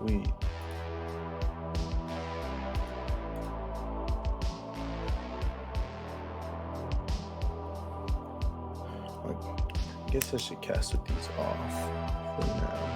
Sweet. I guess I should cast with these off for now.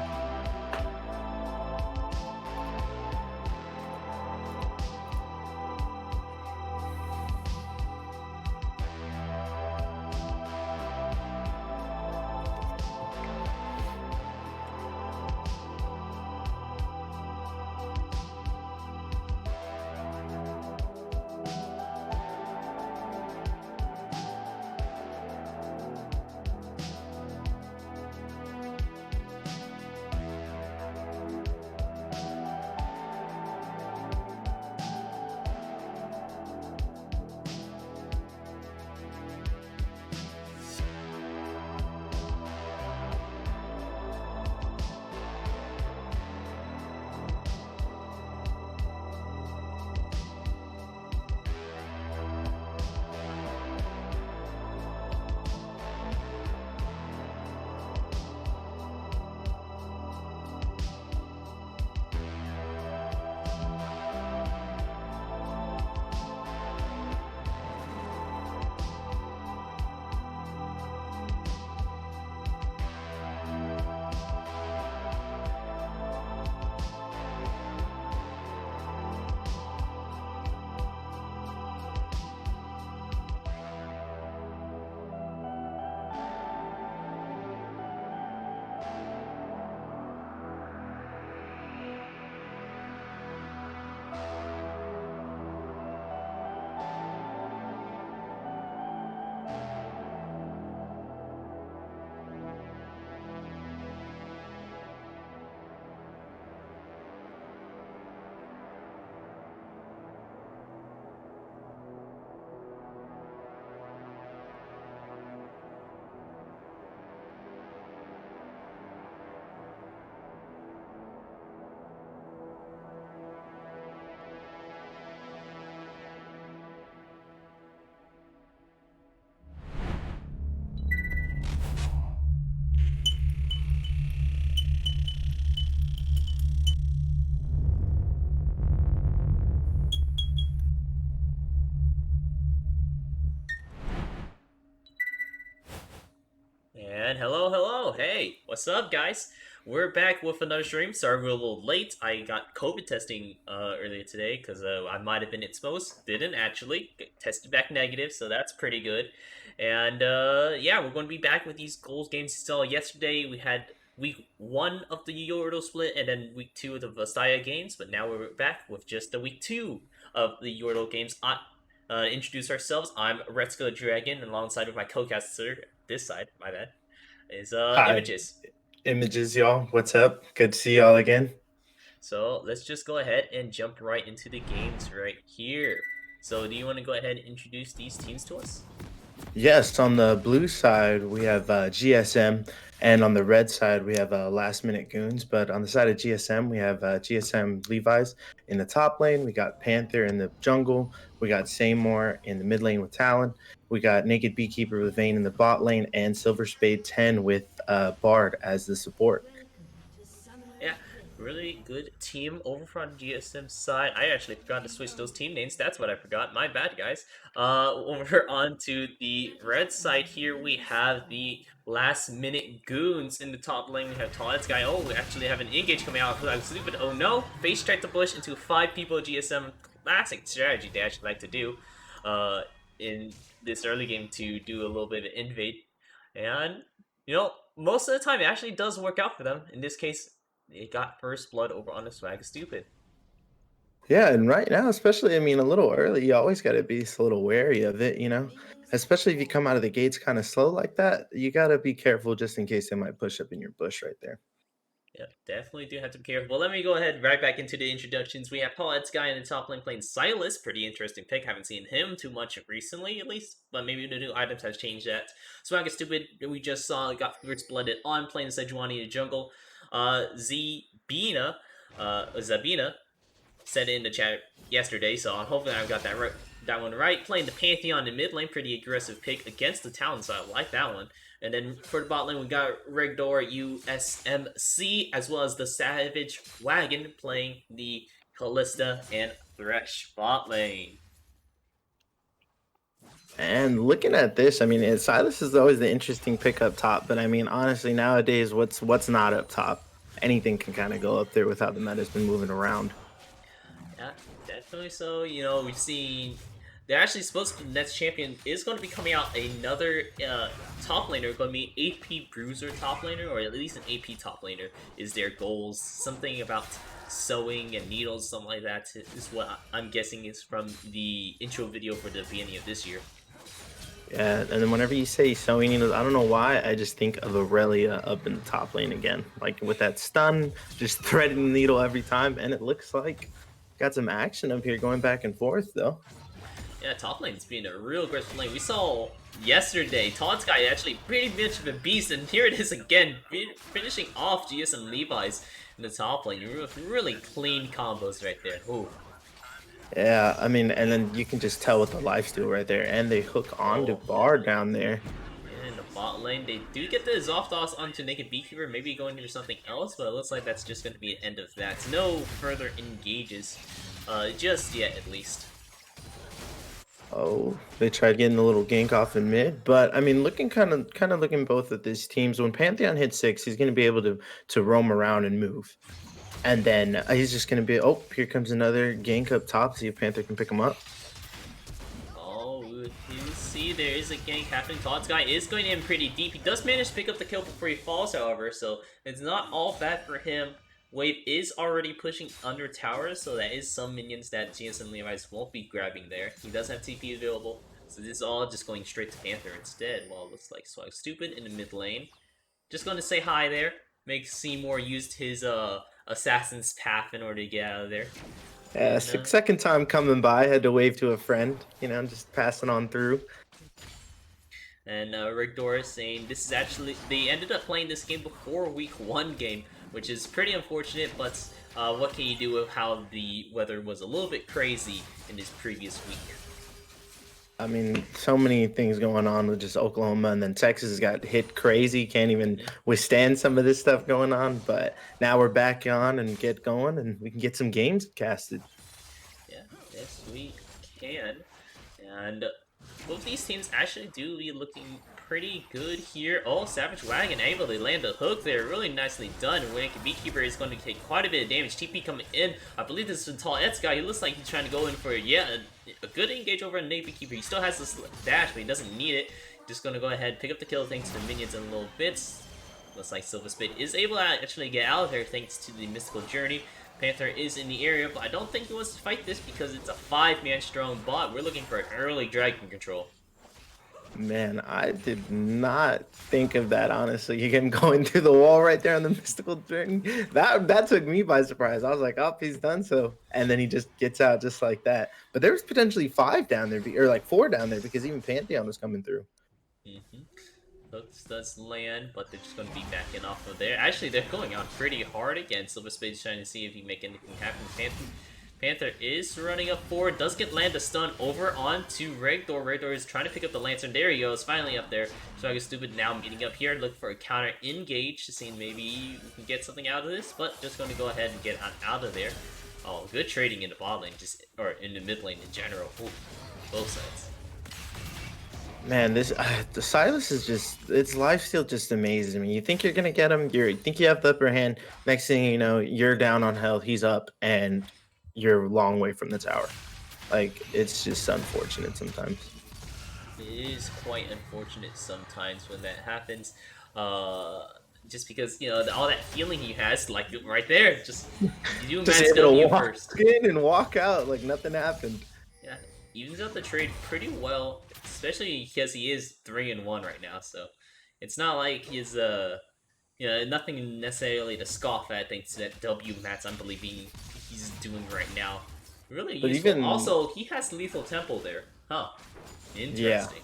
And hello, hey, what's up, guys? We're back with another stream. Sorry we're a little late. I got COVID testing earlier today because I might have been exposed. Didn't actually. Tested back negative, so that's pretty good. And yeah, we're going to be back with these goals games. So yesterday we had week 1 of the Yordle split and then week 2 of the Vastaya games, but now we're back with just the week 2 of the Yordle games. Introduce ourselves. I'm Retska Dragon, alongside with my co-caster this side. My bad. Is Hi, Images. Images, y'all. What's up? Good to see y'all again. So let's just go ahead and jump right into the games right here. So do you want to go ahead and introduce these teams to us? Yes, on the blue side, we have GSM, and on the red side, we have Last Minute Goons. But on the side of GSM, we have GSM Levi's in the top lane. We got Panther in the jungle. We got Seymour in the mid lane with Talon. We got Naked Beekeeper with Vayne in the bot lane, and Silver Spade 10 with Bard as the support. Yeah, really good team over from GSM side. I actually forgot to switch those team names. That's what I forgot. My bad, guys. Over onto the red side here, we have the last minute goons in the top lane. We have Toilet's guy. Oh, we actually have an engage coming out. I'm stupid. Oh no! Face track the bush into 5 people. GSM classic strategy they actually like to do. In this early game to do a little bit of invade, and most of the time it actually does work out for them. In this case, it got first blood over on the swag stupid. Yeah, and right now, especially, I mean, a little early, you always got to be a little wary of it, especially if you come out of the gates kind of slow like that. You got to be careful just in case they might push up in your bush right there. Yeah, definitely do have to be careful. Well, let me go ahead right back into the introductions. We have Paul Ed's guy in the top lane playing Silas. Pretty interesting pick. Haven't seen him too much recently, at least. But maybe the new items has changed that. Swag is stupid. We just saw got first blooded on playing Sejuani in the jungle. Zabina said it in the chat yesterday, so hopefully I got that one right. Playing the Pantheon in mid lane, pretty aggressive pick against the Talon, so I like that one. And then for the bot lane, we got Regdor USMC, as well as the Savage Wagon playing the Callista and Thresh bot lane. And looking at this, I mean, Silas is always the interesting pick up top, but I mean, honestly, nowadays, what's not up top? Anything can kind of go up there with how the meta's been moving around. Yeah, definitely so. We've seen they're actually supposed to, the next champion is going to be coming out another top laner, going to be AP Bruiser top laner, or at least an AP top laner is their goals. Something about sewing and needles, something like that is what I'm guessing is from the intro video for the beginning of this year. Yeah, and then whenever you say sewing needles, I don't know why, I just think of Aurelia up in the top lane again. Like with that stun, just threading the needle every time, and it looks like got some action up here going back and forth though. Yeah, top lane's being a real aggressive lane. We saw yesterday, Todd's guy actually pretty much of a beast, and here it is again, finishing off GS and Levi's in the top lane. Really clean combos right there. Ooh. Yeah, I mean, and then you can just tell with the lifesteal right there, and they hook onto Oh, Bar down there. yeah, in the bot lane, they do get the Zoftos onto Naked Beekeeper, maybe going into something else, but it looks like that's just going to be the end of that. No further engages, just yet at least. Oh, they tried getting a little gank off in mid, but I mean, looking kind of looking both at these teams. When Pantheon hits 6, he's going to be able to roam around and move, and then he's just going to be. Oh, here comes another gank up top. See if Panther can pick him up. Oh, you see there is a gank happening. Todd's guy is going in pretty deep. He does manage to pick up the kill before he falls, however, so it's not all bad for him. Wave is already pushing under towers, so that is some minions that GS and Levi's won't be grabbing there. He does have TP available, so this is all just going straight to Panther instead. Well, it looks like Swag Stupid in the mid lane. Just going to say hi there. Make Seymour used his Assassin's Path in order to get out of there. Yeah, And, second time coming by, had to wave to a friend. You know, just passing on through. And Rick Doris saying this is actually, they ended up playing this game before week 1 game, which is pretty unfortunate, but what can you do with how the weather was a little bit crazy in this previous week? I mean, so many things going on with just Oklahoma, and then Texas got hit crazy. Can't even withstand some of this stuff going on. But now we're back on and get going, and we can get some games casted. Yeah, yes we can. And both these teams actually do be looking pretty good here. Oh, Savage Wagon able to land a hook there. Really nicely done. Naked Beekeeper is going to take quite a bit of damage. TP coming in. I believe this is a tall Ets guy. He looks like he's trying to go in for, yeah, a good engage over on Naked Beekeeper. He still has this dash, but he doesn't need it. Just going to go ahead, pick up the kill thanks to the minions in a little bit. Looks like Silver Spit is able to actually get out of there thanks to the Mystical Journey. Panther is in the area, but I don't think he wants to fight this because it's a 5-man strong bot. We're looking for an early dragon control. Man, I did not think of that, honestly. Him going through the wall right there on the mystical journey. That took me by surprise. I was like, oh, he's done so. And then he just gets out just like that. But there was potentially 5 down there, or like 4 down there, because even Pantheon was coming through. Hooks does land, but they're just going to be backing off of there. Actually, they're going on pretty hard again. Silver Spade's trying to see if he can make anything happen. Panther is running up forward, does get land a stun over onto Regdor. Regdor is trying to pick up the Lantern. There he goes, finally up there. Swagger Stupid now meeting up here, looking for a counter engage to see maybe we can get something out of this, but just going to go ahead and get out of there. Oh, good trading in the bot lane, or in the mid lane in general. Ooh, both sides. Man, this the Silas is just, its lifesteal just amazes me. You think you're gonna get him, you think you have the upper hand. Next thing you know, you're down on health, he's up, and you're a long way from the tower. Like, it's just unfortunate sometimes. It is quite unfortunate sometimes when that happens. Just because, all that healing he has, like right there, just you do Just max able to W walk first. in and walk out like nothing happened. Yeah, evens out the trade pretty well, especially because he is 3-1 right now. So it's not like he's nothing necessarily to scoff at thanks to that W Matt's unbelieving he's doing right now. Really But useful. even Also, he has Lethal Temple there. Huh. yeah, Interesting.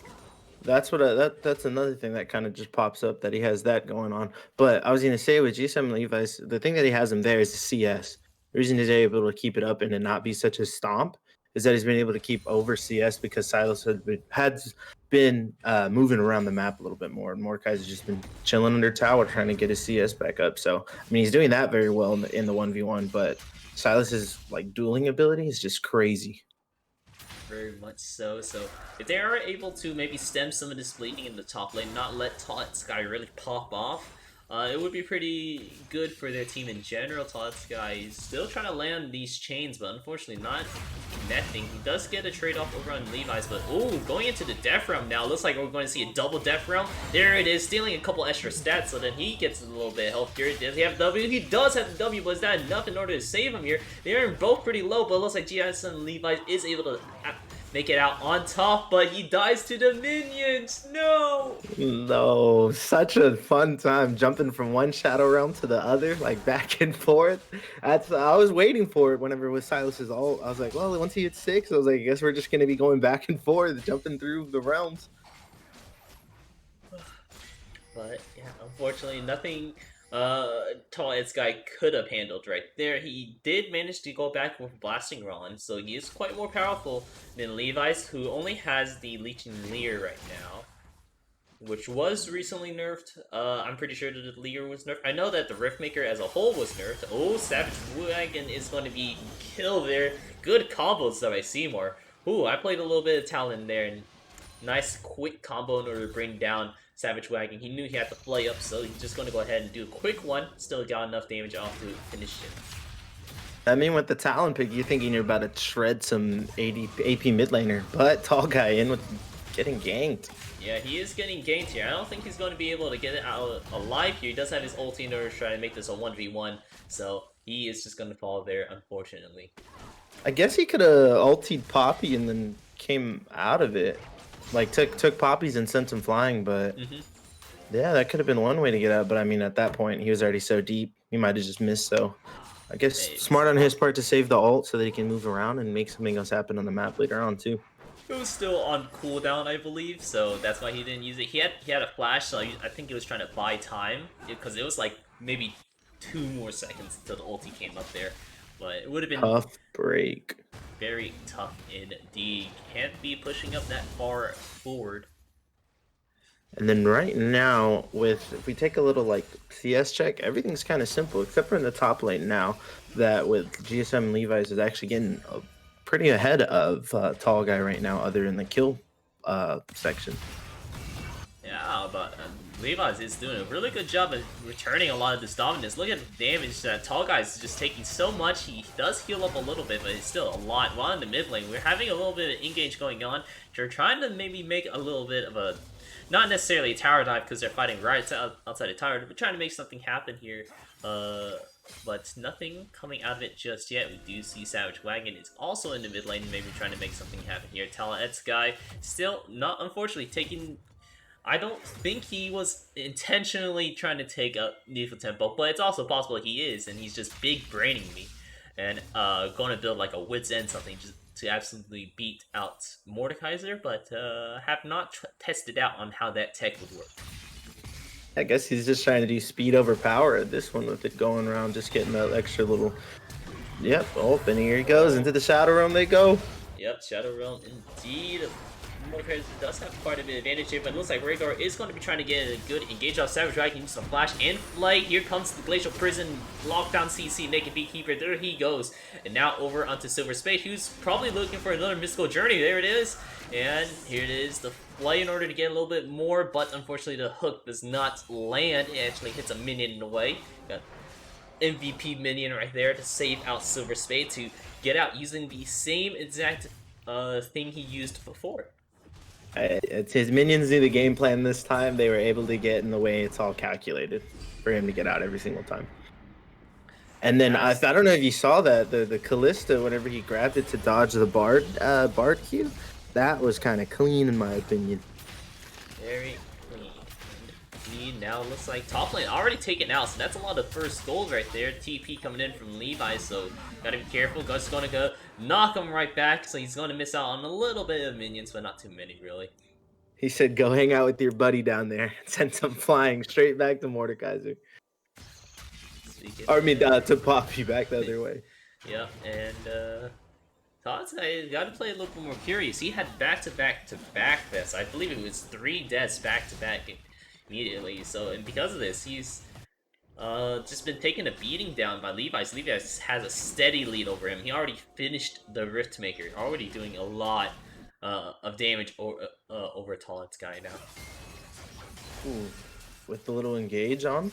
that's what that's another thing that kind of just pops up, that he has that going on. But I was gonna say with G7 Levi's, the thing that he has him there is the CS. The reason he's able to keep it up and it not be such a stomp is that he's been able to keep over CS because Silas has been moving around the map a little bit more. And Mordekai's has just been chilling under tower trying to get his CS back up. So I mean, he's doing that very well in the 1v1, but Silas's like dueling ability is just crazy. Very much so. So if they are able to maybe stem some of this bleeding in the top lane, not let Taunt Sky really pop off, it would be pretty good for their team in general. Taunt Sky is still trying to land these chains, but unfortunately not connecting. He does get a trade-off over on Levi's, but ooh, going into the death realm now. Looks like we're going to see a double death realm. There it is, stealing a couple extra stats, so then he gets a little bit of health here. Does he have W? He does have the W, but is that enough in order to save him here? They're both pretty low, but it looks like GRLCS and Levi's is able to make it out on top, but he dies to the minions. No! No, such a fun time jumping from one shadow realm to the other, like back and forth. I was waiting for it whenever it was Silas's ult. I was like, well, once he hits 6, I was like, I guess we're just gonna be going back and forth, jumping through the realms. But yeah, unfortunately, nothing Tall Ed's guy could have handled right there. He did manage to go back with Blasting Rod, so he is quite more powerful than Levi's, who only has the Leeching Leer right now, which was recently nerfed. I'm pretty sure that the Leer was nerfed. I know that the Riftmaker as a whole was nerfed. Oh, Savage Wagon is going to be killed there. Good combos though by Seymour. Ooh, I played a little bit of Talon there, and nice quick combo in order to bring down Savage Wagon. He knew he had to fly up, so he's just going to go ahead and do a quick one. Still got enough damage off to finish it. I mean, with the Talon pick, you're thinking you're about to shred some AP mid laner, but Tall Guy in with getting ganked. Yeah, he is getting ganked here. I don't think he's going to be able to get it out alive here. He does have his ulti in order to try to make this a 1v1, so he is just going to fall there, unfortunately. I guess he could have ultied Poppy and then came out of it. Like, took Poppies and sent him flying, but yeah, that could have been one way to get out. But I mean, at that point, he was already so deep, he might have just missed. So I guess smart on his part to save the ult so that he can move around and make something else happen on the map later on, too. It was still on cooldown, I believe, so that's why he didn't use it. He had a flash, so I think he was trying to buy time, because it was like maybe 2 more seconds until the ulti came up there. But it would have been tough break. Very tough indeed. Can't be pushing up that far forward. And then right now, if we take a little like CS check, everything's kind of simple, except for in the top lane now, that with GSM Levi's is actually getting pretty ahead of Tall Guy right now, other in the kill section. Yeah, but Levi's is doing a really good job of returning a lot of this dominance. Look at the damage that Tall Guy's just taking so much. He does heal up a little bit, but it's still a lot. While in the mid lane, we're having a little bit of engage going on. They're trying to maybe make a little bit of a, not necessarily a tower dive because they're fighting right outside of tower, but trying to make something happen here. But nothing coming out of it just yet. We do see Savage Wagon is also in the mid lane, maybe trying to make something happen here. Talon Guy still not, unfortunately, taking... I don't think he was intentionally trying to take a needful tempo, but it's also possible he is, and he's just big braining me and going to build like a wit's end something just to absolutely beat out Mordekaiser, but have not tested out on how that tech would work. I guess he's just trying to do speed over power at this one with it going around, just getting that extra little... Yep, oh, and here he goes, into the Shadow Realm they go. Yep, Shadow Realm indeed. Mordekaiser does have quite a bit of advantage here, but it looks like Rhaegar is going to be trying to get a good engage off Savage Dragon, use some flash and flight. Here comes the Glacial Prison, lockdown CC, Naked Beekeeper, there he goes. And now over onto Silver Spade, who's probably looking for another mystical journey. There it is. And here it is, the flight in order to get a little bit more, but unfortunately the hook does not land. It actually hits a minion in the way. Got MVP minion right there to save out Silver Spade to get out using the same exact thing he used before. It's his minions knew the game plan this time. They were able to get in the way. It's all calculated for him to get out every single time. And then I don't know if you saw that the Callista, whenever he grabbed it to dodge the Bard Q, that was kind of clean in my opinion. Very clean. Indeed, now it looks like top lane already taken out, so that's a lot of first gold right there. TP coming in from Levi, so gotta be careful. Gus gonna go knock him right back, so he's gonna miss out on a little bit of minions, but not too many really. He said, "Go hang out with your buddy down there." Sent him flying straight back to Mordekaiser. Or I mean, to Poppy back the other way. Yeah, and Todd's guy got to play a little bit more curious. He had back-to-back-to-back this. I believe it was 3 deaths back-to-back immediately. So, and because of this, he's just been taking a beating down by Levi's. Levi's has a steady lead over him. He already finished the Rift Maker, already doing a lot of damage over Todd's guy now. Ooh, with the little engage on.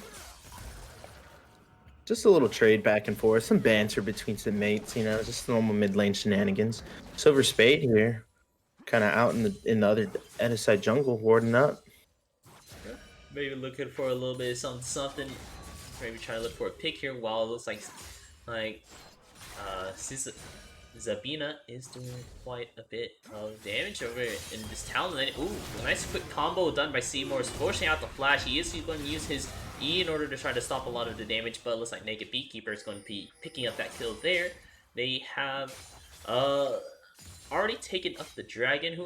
Just a little trade back and forth, some banter between some mates, you know, just normal mid lane shenanigans. Silver Spade here, kind of out in the other side jungle, warding up. Maybe looking for a little bit of something. Maybe trying to look for a pick here. While it looks like Zabina is doing quite a bit of damage over in this town. And then, ooh, a nice quick combo done by Seymour, forcing out the flash. He's going to use his E in order to try to stop a lot of the damage, but it looks like Naked Beekeeper is going to be picking up that kill there. They have already taken up the dragon,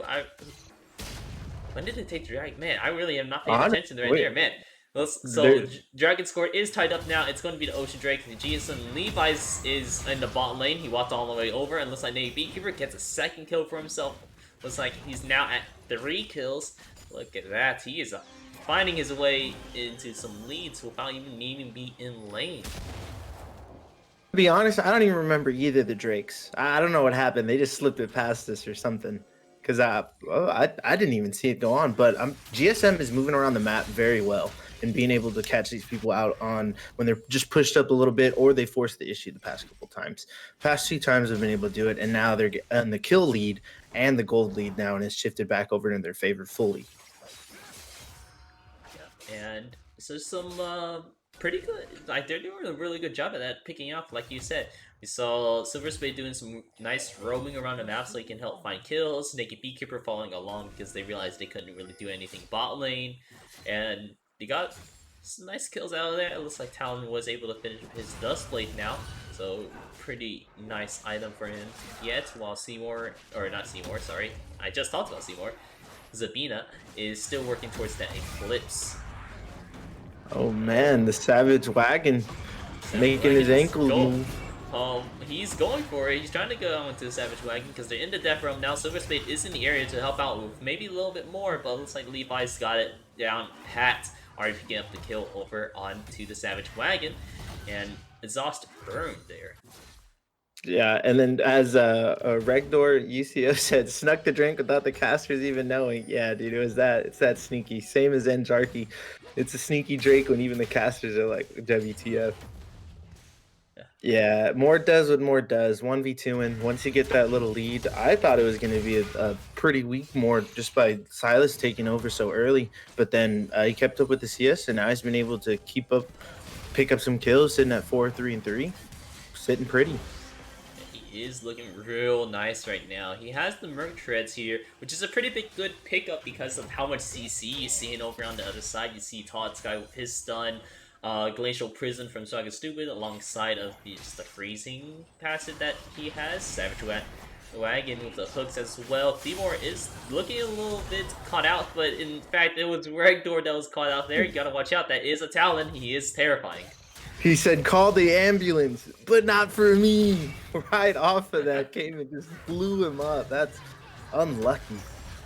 when did they take the dragon? Man, I really am not paying attention right there, man. So Dragon score is tied up now. It's going to be the Ocean Drake. The GSM Levi's is in the bot lane. He walked all the way over, and looks like Naked Beekeeper gets a second kill for himself. Looks like he's now at 3 kills. Look at that. He is finding his way into some leads without even needing to be in lane. To be honest, I don't even remember either of the Drakes. I don't know what happened. They just slipped it past us or something. Because I didn't even see it go on. But GSM is moving around the map very well and being able to catch these people out on when they're just pushed up a little bit or they force the issue the past couple times. Past 2 times have been able to do it, and now they're on the kill lead and the gold lead now, and it's shifted back over in their favor fully. Yeah, and so some pretty good. Like they're doing a really good job at that, picking up. Like you said, we saw Silver Spade doing some nice roaming around the map so he can help find kills. Naked Beekeeper following along because they realized they couldn't really do anything bot lane, and they got some nice kills out of there. It looks like Talon was able to finish his Dustblade now, so pretty nice item for him yet. While Seymour, or not Seymour, sorry, I just talked about Seymour. Zabina is still working towards that Eclipse. Oh man, the Savage Wagon making his ankle move. He's going for it. He's trying to go into the Savage Wagon because they're in the death realm now. Silver Spade is in the area to help out with maybe a little bit more, but it looks like Levi's got it down pat. Already picking up the kill over onto the Savage Wagon, and Exhaust burned there. Yeah, and then as Regdor UCO said, snuck the drink without the casters even knowing. Yeah, dude, it's that sneaky. Same as Enjarki. It's a sneaky Drake when even the casters are like, WTF. Yeah, more does what more does. 1v2, and once you get that little lead, I thought it was going to be a pretty weak more just by Silas taking over so early. But then he kept up with the CS, and now he's been able to pick up some kills, sitting at 4-3-3, sitting pretty. He is looking real nice right now. He has the Merc Treads here, which is a pretty good pickup because of how much CC you're seeing over on the other side. You see Todd's guy with his stun. Glacial Prison from Saga Stupid alongside of just the freezing passive that he has. Savage Wagon with the hooks as well. Seymour is looking a little bit caught out, but in fact it was Regdor that was caught out there. You gotta watch out, that is a Talon. He is terrifying. He said, call the ambulance, but not for me. Right off of that came and just blew him up. That's unlucky.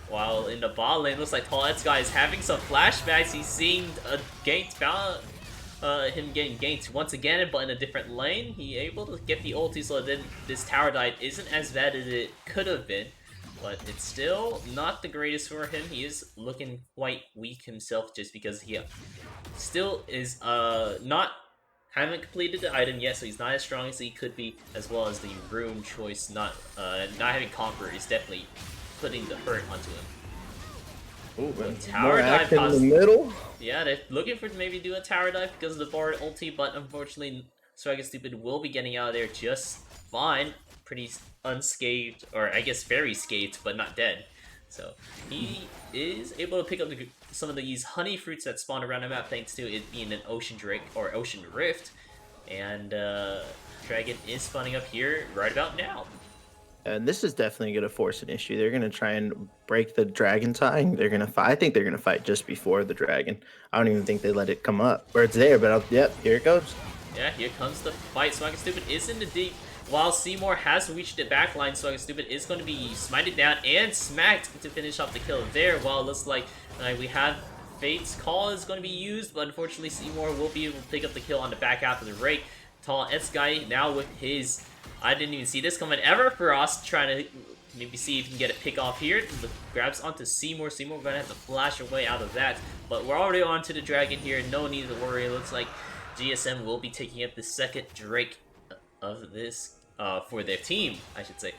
While in the bot lane, looks like Paulette's guy is having some flashbacks. He's seeing a ganked him getting ganked once again, but in a different lane. He able to get the ulti, so then this tower dive isn't as bad as it could have been, but it's still not the greatest for him. He is looking quite weak himself just because he still is haven't completed the item yet, so he's not as strong as he could be, as well as the rune choice not having Conqueror is definitely putting the hurt onto him. Ooh, tower dive in the middle. Yeah, they're looking for maybe do a tower dive because of the Bard ulti, but unfortunately, Swagger Stupid will be getting out of there just fine, pretty unscathed, or I guess very scathed, but not dead. So he is able to pick up some of these honey fruits that spawn around the map thanks to it being an Ocean Drake or Ocean Rift, and Dragon is spawning up here right about now. And this is definitely going to force an issue. They're going to try and break the dragon tying. They're going to fight. I think they're going to fight just before the dragon. I don't even think they let it come up. Or it's there, but yep, here it goes. Yeah, here comes the fight. Swagger Stupid is in the deep. While Seymour has reached the backline, Swagger Stupid is going to be smited down and smacked to finish off the kill there. While it looks like we have Fate's Call is going to be used, but unfortunately Seymour will be able to pick up the kill on the back half of the rake. Tall S guy now with his... I didn't even see this coming. Everfrost trying to maybe see if he can get a pick off here. The grabs onto Seymour. Seymour going to have to flash away out of that. But we're already on to the Dragon here. No need to worry. It looks like GSM will be taking up the second Drake of this, for their team, I should say.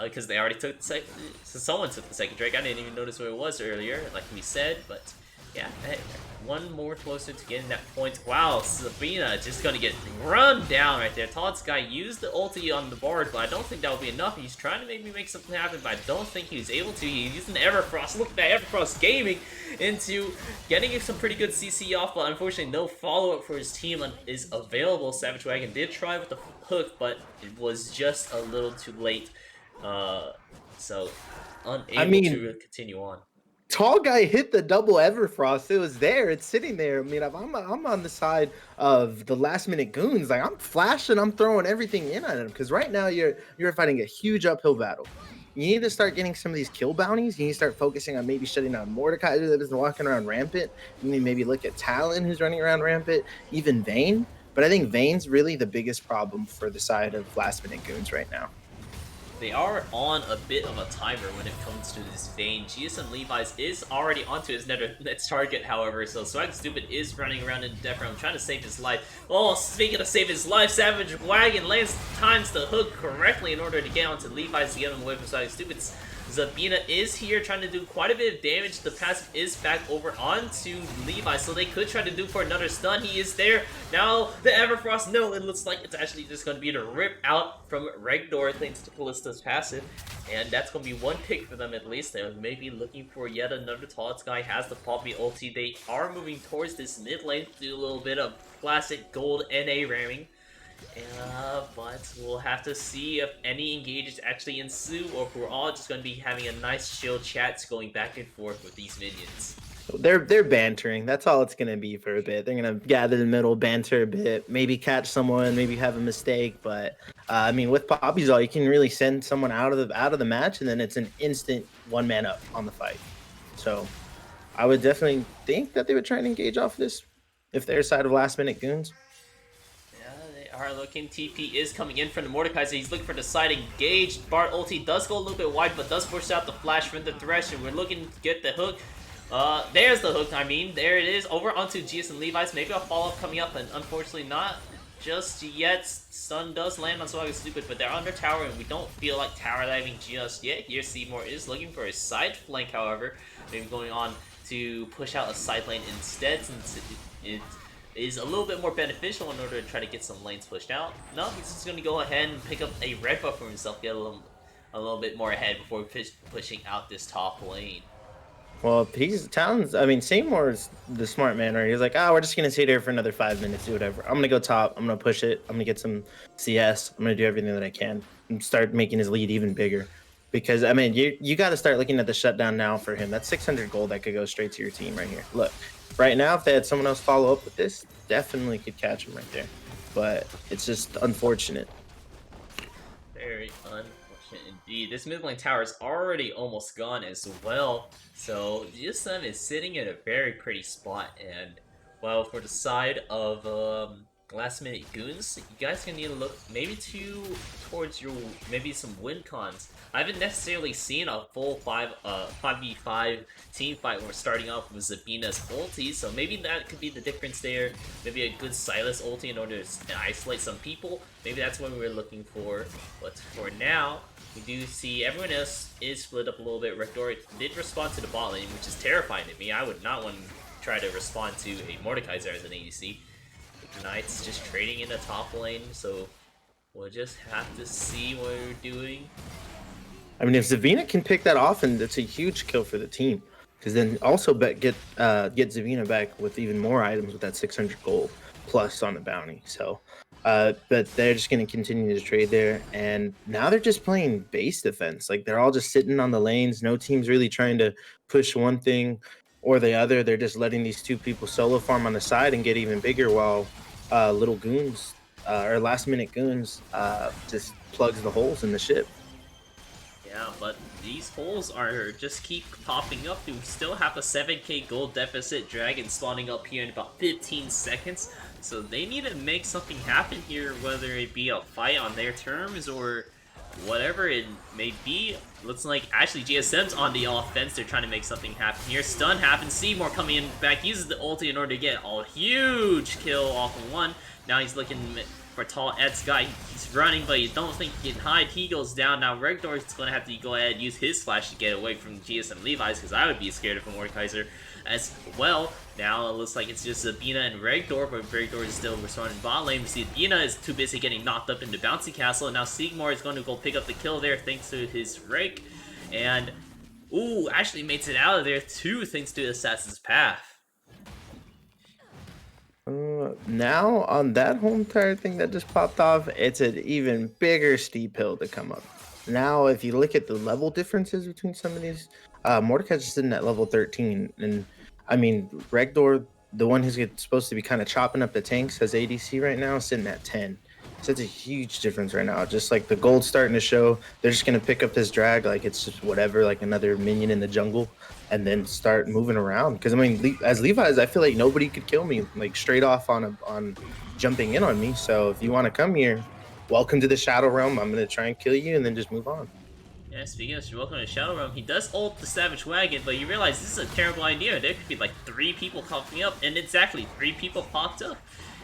Because they already took the second, so someone took the second Drake. I didn't even notice where it was earlier, like we said, but yeah, hey, one more closer to getting that point. Wow, Sabina just gonna get run down right there. Todd's guy used the ulti on the Bard, but I don't think that will be enough. He's trying to maybe make something happen, but I don't think he was able to. He's using the Everfrost. Look at that Everfrost gaming into getting some pretty good CC off, but unfortunately no follow-up for his team is available. Savage Wagon did try with the hook, but it was just a little too late. So unable to continue on. Tall guy hit the double Everfrost. It was there. It's sitting there. I mean, if I'm on the side of the last minute goons. Like I'm flashing, I'm throwing everything in on him because right now you're fighting a huge uphill battle. You need to start getting some of these kill bounties. You need to start focusing on maybe shutting down Mordecai that is walking around rampant. You need to maybe look at Talon who's running around rampant, even Vayne. But I think Vayne's really the biggest problem for the side of last minute goons right now. They are on a bit of a timer when it comes to this Vayne. GSM Levi's is already onto his next target, however, so Swag Stupid is running around in Death Realm trying to save his life. Oh, speaking of save his life, Savage Wagon lands times the hook correctly in order to get onto Levi's to get him away from Swag Stupid's. Zabina is here trying to do quite a bit of damage. The passive is back over onto Levi, so they could try to do for another stun. He is there. Now, the Everfrost, no, it looks like it's actually just going to be the rip out from Regdor thanks to Callista's passive. And that's going to be one pick for them at least. They may be looking for yet another Tallest guy. Has the Poppy ulti. They are moving towards this mid lane to do a little bit of classic gold NA ramming. But we'll have to see if any engages actually ensue, or if we're all just going to be having a nice chill chats going back and forth with these minions. They're bantering. That's all it's gonna be for a bit. They're gonna gather in the middle, banter a bit, maybe catch someone, maybe have a mistake. But I mean, with Poppy's all, you can really send someone out of the match, and then it's an instant one man up on the fight. So I would definitely think that they would try and engage off this if they're side of last minute goons. Are looking. TP is coming in from the Mordecai, so he's looking for the side engage. Bart ulti does go a little bit wide, but does push out the flash from the Thresh, and we're looking to get the hook. There's the hook, I mean. There it is. Over onto GS and Levi's. Maybe a follow-up coming up, and unfortunately not just yet. Stun does land on Swag Stupid, but they're under tower, and we don't feel like tower diving just yet. Here, Seymour is looking for a side flank, however. Maybe going on to push out a side lane instead, since it is a little bit more beneficial in order to try to get some lanes pushed out. No, he's just going to go ahead and pick up a red buff for himself, get a little bit more ahead before pushing out this top lane. Well, I mean, Seymour's the smart man, right? He's like, oh, we're just going to sit here for another 5 minutes, do whatever. I'm going to go top. I'm going to push it. I'm going to get some CS. I'm going to do everything that I can and start making his lead even bigger. Because, I mean, you got to start looking at the shutdown now for him. That's 600 gold that could go straight to your team right here. Look, right now, if they had someone else follow up with this, definitely could catch him right there. But it's just unfortunate. Very unfortunate indeed. This mid lane tower is already almost gone as well. So GSM is sitting in a very pretty spot. And, well, for the side of last minute goons, you guys can need to look maybe towards your maybe some win cons. I haven't necessarily seen a full 5v5 team fight where we're starting off with Zabina's ulti, so maybe that could be the difference there. Maybe a good Silas ulti in order to isolate some people. Maybe that's what we were looking for. But for now, we do see everyone else is split up a little bit. Rekdor did respond to the bot lane, which is terrifying to me. I would not want to try to respond to a Mordekaiser as an ADC. Knight's just trading in the top lane, so we'll just have to see what we're doing. I mean, if Zavina can pick that off, and it's a huge kill for the team, because then also get Zavina back with even more items with that 600 gold plus on the bounty. So, but they're just going to continue to trade there, and now they're just playing base defense. Like they're all just sitting on the lanes. No team's really trying to push one thing or the other. They're just letting these two people solo farm on the side and get even bigger while little goons or last minute goons just plugs the holes in the ship. Yeah, but these holes are just keep popping up. We still have a 7k gold deficit dragon spawning up here in about 15 seconds. So they need to make something happen here, whether it be a fight on their terms or whatever it may be. Looks like actually GSM's on the offense. They're trying to make something happen here. Stun happens. Seymour coming in back, uses the ulti in order to get a huge kill off of one. Now he's looking for tall Ed's guy. He's running, but you don't think he can hide. He goes down. Now Regdor is going to have to go ahead and use his flash to get away from GSM Levi's, because I would be scared of a Mordekaiser as well. Now it looks like it's just Bina and Regdor, but Regdor is still responding bot lane. We see Bina is too busy getting knocked up into Bouncy Castle, and now Sigmar is going to go pick up the kill there thanks to his rake. And, ooh, actually makes it out of there too thanks to Assassin's Path. Now on that whole entire thing that just popped off, it's an even bigger steep hill to come up. Now, if you look at the level differences between some of these, Mordekaiser's sitting at level 13, and I mean Regdor, the one who's supposed to be kind of chopping up the tanks, has ADC right now, sitting at 10. So it's a huge difference right now. Just like the gold's starting to show, they're just gonna pick up this drag like it's just whatever, like another minion in the jungle, and then start moving around. Because I mean, as Levi's, I feel like nobody could kill me like straight off on jumping in on me. So if you want to come here, welcome to the Shadow Realm. I'm gonna try and kill you and then just move on. Yeah, speaking of welcome to Shadow Realm, he does ult the Savage Wagon, but you realize this is a terrible idea. There could be like 3 people popping up, and exactly 3 people popped up.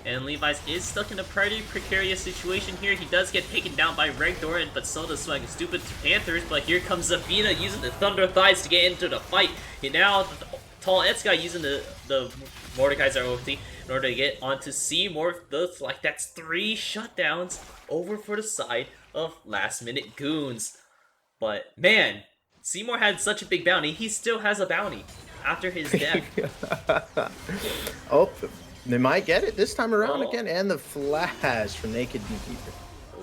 And Levi's is stuck in a pretty precarious situation here. He does get taken down by Regdor, but so does Swag Stupid Panthers. But here comes Zabina using the Thunder Thighs to get into the fight. And now the Tall Eds guy using the Mordekaiser ulti in order to get onto Seymour. Looks like that's 3 shutdowns over for the side of Last Minute Goons. But man, Seymour had such a big bounty. He still has a bounty after his death. Oh, they might get it this time around again, and the flash from Naked Beekeeper.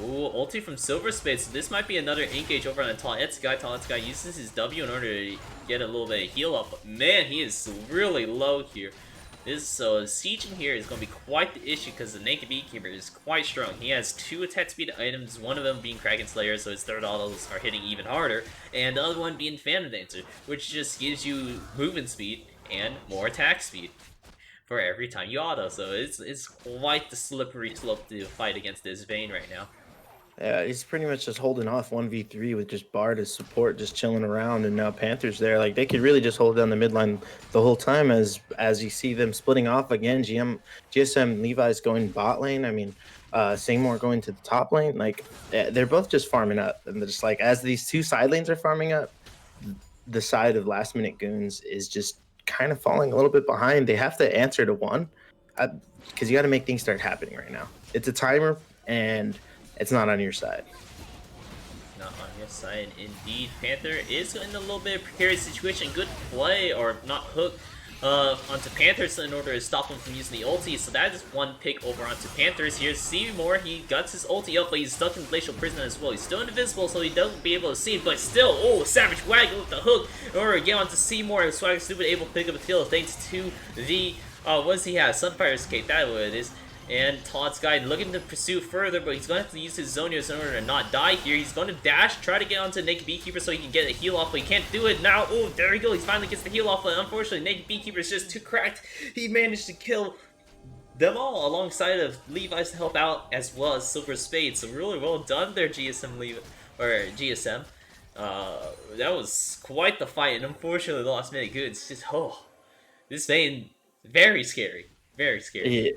Ooh, ulti from Silver Spade, so this might be another engage over on the Tall Eds guy. Tall Eds guy uses his W in order to get a little bit of heal up, but man, he is really low here. So sieging here is going to be quite the issue because the Naked Beekeeper is quite strong. He has 2 attack speed items, one of them being Kraken Slayer, so his third autos are hitting even harder, and the other one being Phantom Dancer, which just gives you movement speed and more attack speed for every time you auto. So it's quite the slippery slope to fight against this Vayne right now. Yeah, he's pretty much just holding off 1v3 with just Bard as support, just chilling around, and now Panthers there. Like, they could really just hold down the midline the whole time as you see them splitting off again. GSM Levi's going bot lane. I mean, Seymour going to the top lane. Like, they're both just farming up. And they're just like, as these 2 side lanes are farming up, the side of Last Minute Goons is just kind of falling a little bit behind. They have to answer to one because you got to make things start happening right now. It's a timer, and it's not on your side. Not on your side, indeed. Panther is in a little bit of precarious situation. Good play, or not hook, onto Panthers in order to stop him from using the ulti. So that is 1 pick over onto Panthers. Here's Seymour. He got his ulti up, but he's stuck in Glacial Prison as well. He's still invisible, so he doesn't be able to see him. But still, oh, Savage Wagon with the hook in order to get onto Seymour. And Swag Stupid able to pick up a kill thanks to the, what does he have? Sunfire Escape, that's what it is. And Todd's guy looking to pursue further, but he's going to have to use his Zonios in order to not die here. He's going to dash, try to get onto Naked Beekeeper so he can get a heal off, but he can't do it now. Oh, there we go. He finally gets the heal off, but unfortunately, Naked Beekeeper is just too cracked. He managed to kill them all alongside of Levi's to help out, as well as Silver Spade. So really well done there, GSM. That was quite the fight, and unfortunately, the last minute goods. Just, this Vayne, very scary. Very scary.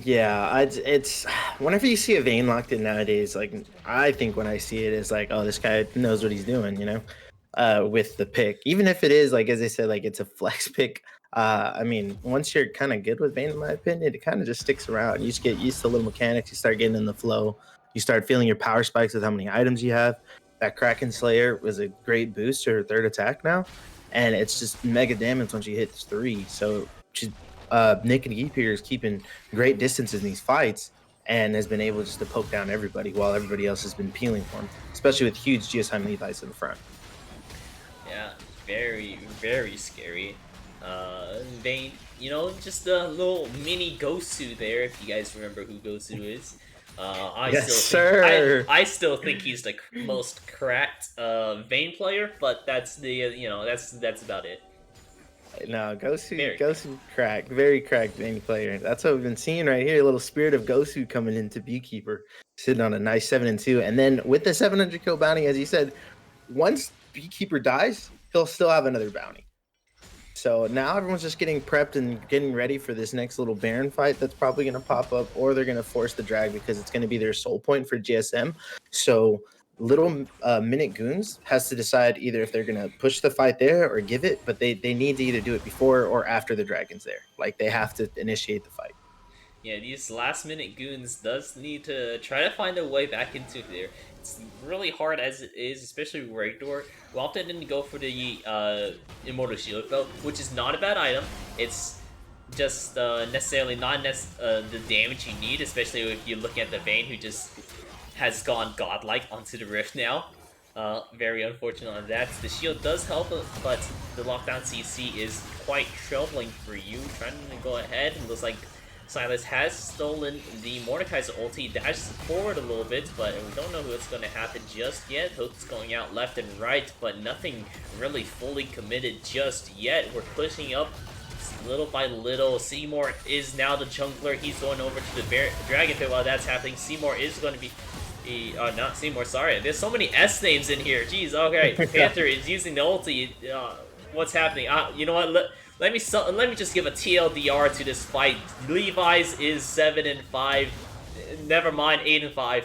Yeah, it's whenever you see a Vayne locked in nowadays, like, I think when I see it, it's like, oh, this guy knows what he's doing, you know, with the pick. Even if it is, like, as I said, like, it's a flex pick. I mean, once you're kind of good with Vayne, in my opinion, it kind of just sticks around. You just get used to little mechanics. You start getting in the flow. You start feeling your power spikes with how many items you have. That Kraken Slayer was a great boost to her 3rd attack now, and it's just mega damage once you hit 3. So she's Naked Beekeeper is keeping great distances in these fights and has been able just to poke down everybody while everybody else has been peeling for him, especially with huge GSM Levi's in the front. Yeah, very, very scary. Vayne, just a little mini Gosu there. If you guys remember who Gosu is, I Yes, still think I sir. I still think he's the most cracked Vayne player, but that's the that's about it. No, Gosu, Very cracked. Gosu cracked, very cracked any player. That's what we've been seeing right here. A little spirit of Gosu coming into Beekeeper, sitting on a nice 7-2. And then with the 700 kill bounty, as you said, once Beekeeper dies, he'll still have another bounty. So now everyone's just getting prepped and getting ready for this next little Baron fight that's probably going to pop up, or they're going to force the drag because it's going to be their soul point for GSM. So little Minute Goons has to decide either if they're going to push the fight there or give it, but they need to either do it before or after the dragon's there. Like they have to initiate the fight. Yeah, these last minute goons does need to try to find a way back into there. It's really hard as it is, especially with Ragdoor. We often didn't go for the Immortal Shield though, which is not a bad item. It's just necessarily not the damage you need, especially if you look at the Vayne who just has gone godlike onto the Rift now. Very unfortunate on that. The shield does help, but the lockdown CC is quite troubling for you. Trying to go ahead, and looks like Silas has stolen the Mordekaiser ulti, dashes forward a little bit, but we don't know what's going to happen just yet. Hook's going out left and right, but nothing really fully committed just yet. We're pushing up little by little. Seymour is now the jungler. He's going over to the Dragon Pit while that's happening. Seymour is going to be... not Seymour, sorry. There's so many S names in here. Jeez, okay. Panther is using the ulti. What's happening? You know what? Let me just give a TLDR to this fight. Levi's is 7-5. Never mind, 8-5.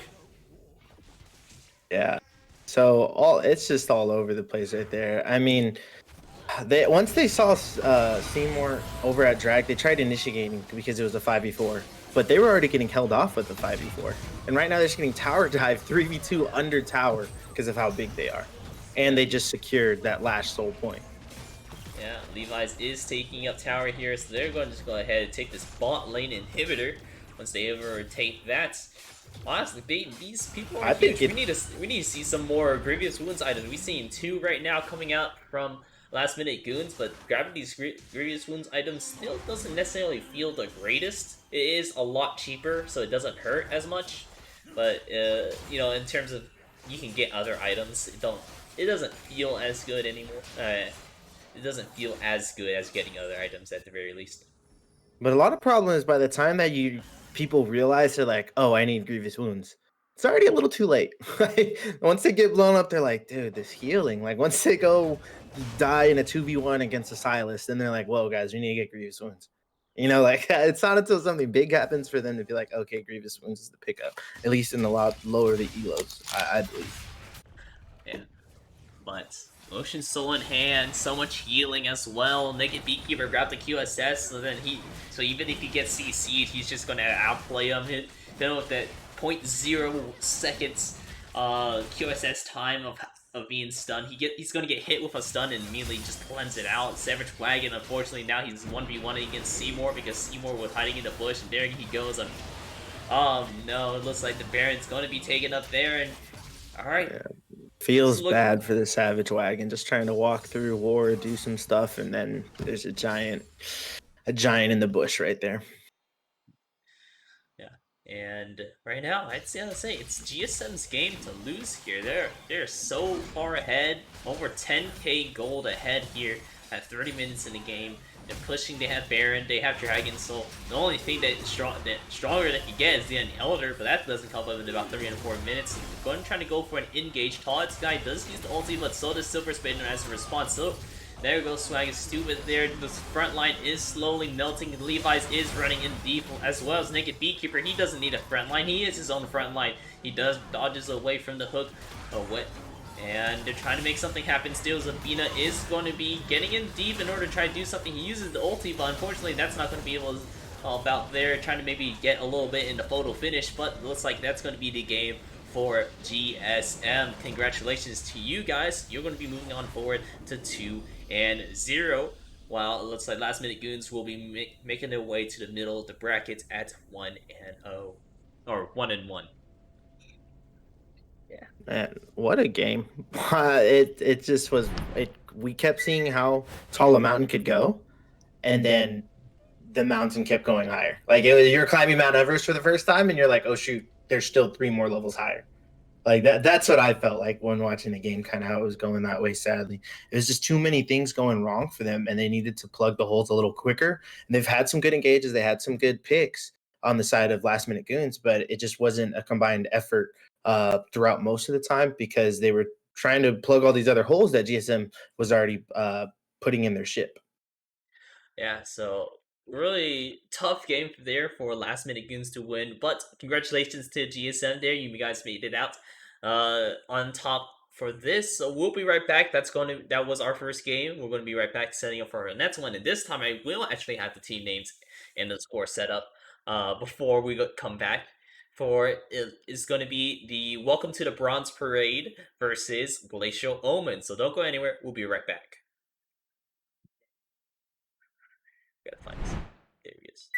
Yeah. So it's just all over the place right there. I mean, once they saw Seymour over at Drag, they tried initiating because it was a 5v4, but they were already getting held off with the 5v4. And right now they're just getting tower dive 3v2 under tower because of how big they are. And they just secured that last soul point. Yeah, Levi's is taking up tower here, so they're going to just go ahead and take this bot lane inhibitor once they overtake that. Honestly, these people are huge. We need to see some more Grievous Wounds items. We've seen 2 right now coming out from last minute goons, but grabbing these Grievous Wounds items still doesn't necessarily feel the greatest. It is a lot cheaper, so it doesn't hurt as much. But in terms of you can get other items, it doesn't feel as good anymore. It doesn't feel as good as getting other items at the very least. But a lot of problems by the time that people realize they're like, oh, I need Grievous Wounds. It's already a little too late. Once they get blown up, they're like, dude, this healing. Like once they go die in a 2v1 against a Silas, then they're like, whoa, guys, we need to get Grievous Wounds. Like it's not until something big happens for them to be like, okay, Grievous Wounds is the pickup. At least in a lot lower the elos, I believe. Yeah, but Motion Soul in hand, so much healing as well. Naked Beekeeper grabbed the QSS, so even if he gets CC'd, he's just gonna outplay him. Hit him with that 0.0 seconds QSS time of being stunned. He's gonna get hit with a stun and immediately just cleanse it out. Savage Wagon, unfortunately, now he's 1v1 against Seymour because Seymour was hiding in the bush, and there he goes. Oh no, it looks like the Baron's gonna be taken up there, and alright. Yeah. Feels bad for the Savage Wagon, just trying to walk through war, do some stuff, and then there's a giant in the bush right there. Yeah, and right now I'd say it's GSM's game to lose here. They're so far ahead, over 10k gold ahead here at 30 minutes in the game. They're pushing. They have Baron. They have Dragon Soul. The only thing that stronger they can get is the Elder, but that doesn't come up in about 3 and 4 minutes. Going trying to go for an engage. Tallest guy does use the ulti, but so does Silver Spade as a response. So there goes Swag is stupid there. The front line is slowly melting. Levi's is running in deep as well as Naked Beekeeper. He doesn't need a front line. He is his own front line. He dodges away from the hook. And they're trying to make something happen still. Zabina is going to be getting in deep in order to try to do something. He uses the ulti, but unfortunately that's not going to be able to about there. Trying to maybe get a little bit in the photo finish, but looks like that's going to be the game for GSM. Congratulations to you guys. You're going to be moving on forward to 2-0. While it looks like last minute goons will be making their way to the middle of the bracket at 1-0 or 1-1. Yeah, man, what a game! It just was. We kept seeing how tall a mountain could go, and then the mountain kept going higher. Like it was, you're climbing Mount Everest for the first time, and you're like, oh shoot, there's still three more levels higher. Like that's what I felt like when watching the game, kind of how it was going that way, sadly. It was just too many things going wrong for them, and they needed to plug the holes a little quicker. And they've had some good engages, they had some good picks on the side of last minute goons, but it just wasn't a combined effort throughout most of the time because they were trying to plug all these other holes that GSM was already putting in their ship. Yeah, so really tough game there for last minute goons to win, but congratulations to GSM there. You guys made it out on top for this. So we'll be right back. That was our first game. We're going to be right back setting up for our next one. And this time I will actually have the team names and the score set up before come back. For it is going to be the Welcome to the Bronze Parade versus Glacial Omen. So don't go anywhere. We'll be right back. Gotta find this. There he is.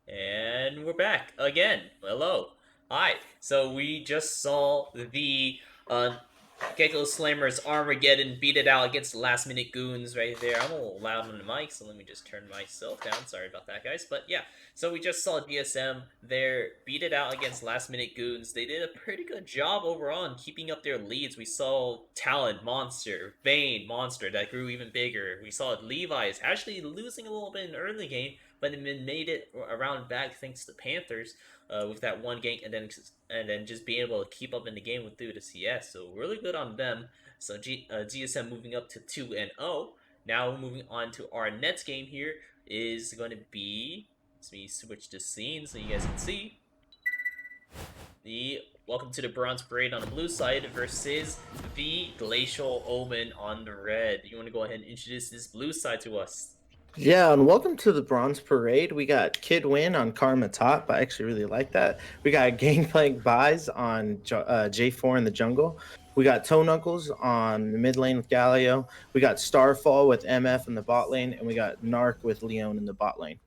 And we're back again. Hello. Hi. So we just saw the Gecko Slammer's Armageddon beat it out against the last minute goons right there. I'm a little loud on the mic, so let me just turn myself down. Sorry about that, guys. But yeah, so we just saw DSM there beat it out against last minute goons. They did a pretty good job overall in keeping up their leads. We saw Talon, Monster, Vayne, Monster that grew even bigger. We saw Levi's actually losing a little bit in the early game, but they made it around back thanks to Panthers with that one gank, and then just being able to keep up in the game with through the CS. So really good on them. So GSM moving up to 2-0. Now moving on to our next game here is going to be. Let me switch the scene so you guys can see the Welcome to the Bronze Parade on the blue side versus the Glacial Omen on the red. You want to go ahead and introduce this blue side to us? Yeah, and welcome to the Bronze Parade. We got Kid Win on Karma Top. I actually really like that. We got Gangplank Buys on J4 in the jungle. We got Toe Knuckles on the mid lane with Galio. We got Starfall with MF in the bot lane, and we got Narc with Leon in the bot lane.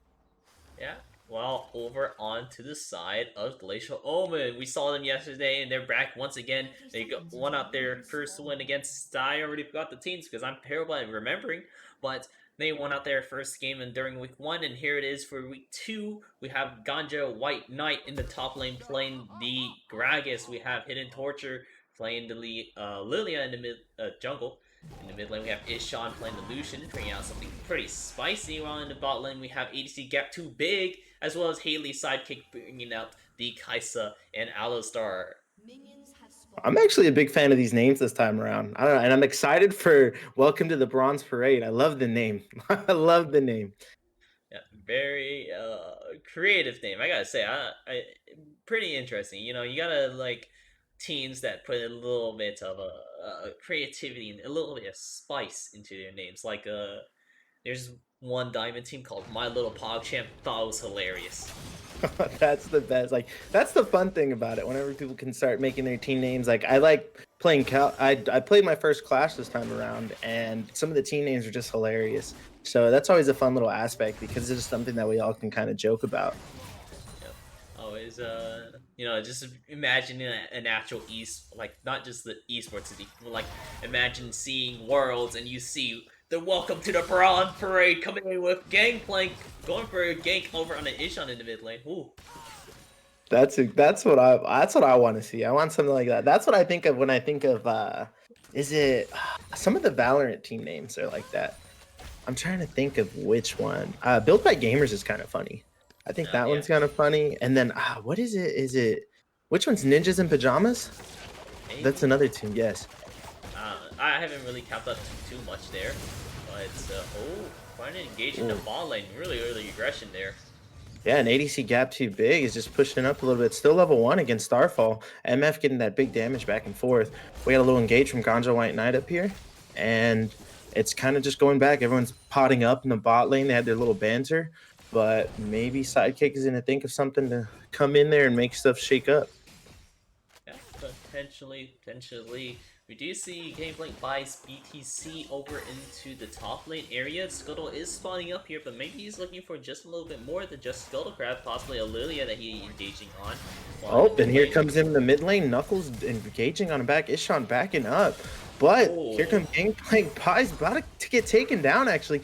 Yeah. Well, over on to the side of Glacial Omen. We saw them yesterday, and they're back once again. They won out their first win against. I already forgot the teams because I'm terrible at remembering, but they won out their first game and during week 1, and here it is for week 2. We have Ganja White Knight in the top lane playing the Gragas. We have Hidden Torture playing the Lilia in the mid jungle. In the mid lane, we have Ishan playing the Lucian, bringing out something pretty spicy. While in the bot lane, we have ADC Gap Too Big, as well as Haley's sidekick bringing out the Kaisa and Aloystar. I'm actually a big fan of these names this time around. I don't know, and I'm excited for Welcome to the Bronze Parade. I love the name. I love the name. Yeah, very creative name. I gotta say, pretty interesting. You know, you gotta like teams that put a little bit of creativity and a little bit of spice into their names. Like there's one diamond team called My Little PogChamp. Thought it was hilarious. That's the best. Like that's the fun thing about it. Whenever people can start making their team names, like I like playing. I played my first Clash this time around, and some of the team names are just hilarious. So that's always a fun little aspect because it's just something that we all can kind of joke about. Always, you know, just imagining an actual like not just the esports city, but like imagine seeing Worlds and you see the Welcome to the Bronze Parade coming in with Gangplank going for a gank over on the Ishan in the mid lane. Ooh. That's what I want to see. I want something like that. That's what I think of when I think of is it some of the Valorant team names are like that. I'm trying to think of which one. Built by Gamers is kind of funny. I think that Yeah, one's kind of funny. And then what is it? Is it which one's Ninjas in Pajamas? maybe. That's another team. Yes. I haven't really kept up too much there, but finding engaged in the ball lane, really early aggression there. Yeah, an ADC Gap Too Big is just pushing up a little bit. Still level 1 against Starfall. MF getting that big damage back and forth. We got a little engage from Ganja White Knight up here. And it's kind of just going back. Everyone's potting up in the bot lane. They had their little banter. But maybe Sidekick is going to think of something to come in there and make stuff shake up. Yeah, potentially. We do see Gangplank buys BTC over into the top lane area. Scuttle is spawning up here, but maybe he's looking for just a little bit more than just Scuttlecraft, possibly a Lilia that he's engaging on. Oh, and here comes him in the mid lane. Knuckles engaging on him back. Ishan backing up. But here comes Gangplank. Pie's about to get taken down, actually.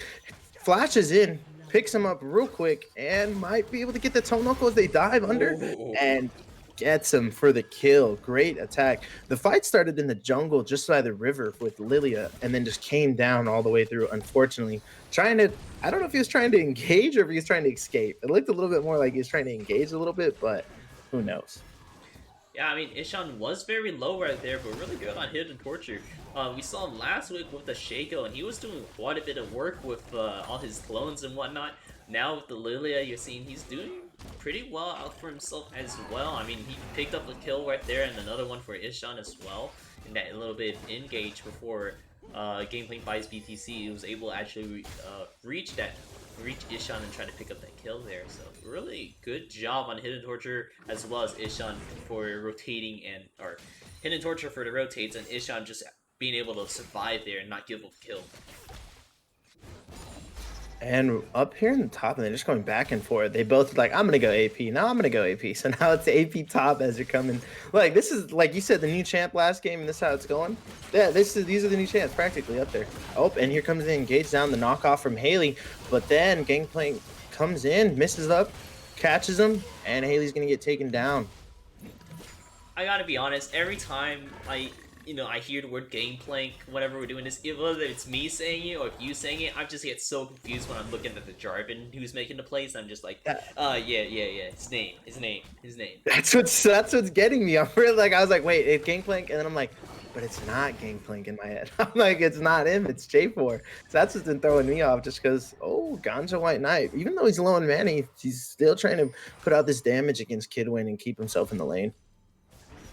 Flashes in, picks him up real quick, and might be able to get the toe knuckle as they dive under. And gets him for the kill. Great attack. The fight started in the jungle just by the river with Lilia and then just came down all the way through, unfortunately. I don't know if he was trying to engage or if he was trying to escape. It looked a little bit more like he was trying to engage a little bit, but who knows? Yeah, I mean, Ishan was very low right there, but really good on Hidden Torture. We saw him last week with the Shaco, and he was doing quite a bit of work with all his clones and whatnot. Now with the Lilia, you're seeing he's doing pretty well out for himself as well. I mean, he picked up a kill right there and another one for Ishan as well. In that little bit engage before Gangplank buys BTC, he was able to actually reach Ishan and try to pick up that kill there. So really good job on Hidden Torture as well as Ishan for rotating or Hidden Torture for the rotates and Ishan just being able to survive there and not give up a kill. And up here in the top, and they're just going back and forth. They both like, I'm gonna go AP. Now I'm gonna go AP. So now it's AP top as you're coming. Like this is like you said, the new champ last game, and this is how it's going. Yeah, these are the new champs practically up there. Oh, and here comes the engage down, the knockoff from Haley. But then Gangplank comes in, misses up, catches him, and Haley's gonna get taken down. I gotta be honest, every time I hear the word game plank whenever we're doing this, whether it's me saying it or if you saying it, I just get so confused when I'm looking at the jargon who's making the plays. I'm just like, yeah, his name. That's what's getting me. I'm really like, I was like, wait, it's Gangplank, and then I'm like, but it's not Gangplank in my head. I'm like, it's not him, it's J4. So that's what's been throwing me off, just because Ganja White Knight, even though he's low in mana, he's still trying to put out this damage against Kidwin and keep himself in the lane.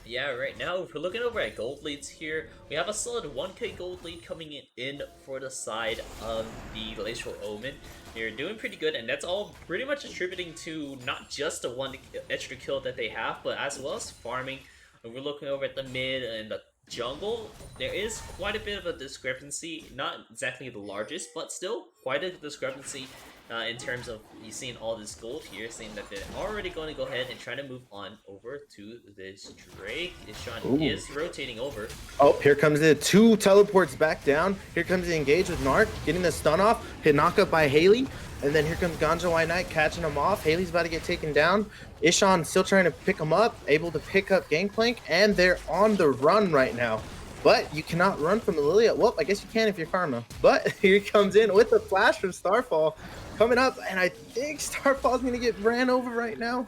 Yeah, right now, if we're looking over at gold leads here, we have a solid 1k gold lead coming in for the side of the Glacial Omen. They're doing pretty good, and that's all pretty much attributing to not just the one extra kill that they have, but as well as farming. And we're looking over at the mid and the jungle. There is quite a bit of a discrepancy, not exactly the largest, but still quite a discrepancy in terms of you seeing all this gold here, saying that they're already going to go ahead and try to move on over to this Drake. Ishan is rotating over. Oh, here comes the 2 teleports back down. Here comes the engage with Narc, getting the stun off. Hit knock up by Haley. And then here comes Ganja White Knight catching him off. Haley's about to get taken down. Ishan still trying to pick him up, able to pick up Gangplank, and they're on the run right now. But you cannot run from the Lilia. Well, I guess you can if you're Karma. But here he comes in with the flash from Starfall coming up, and I think Starfall's going to get ran over right now.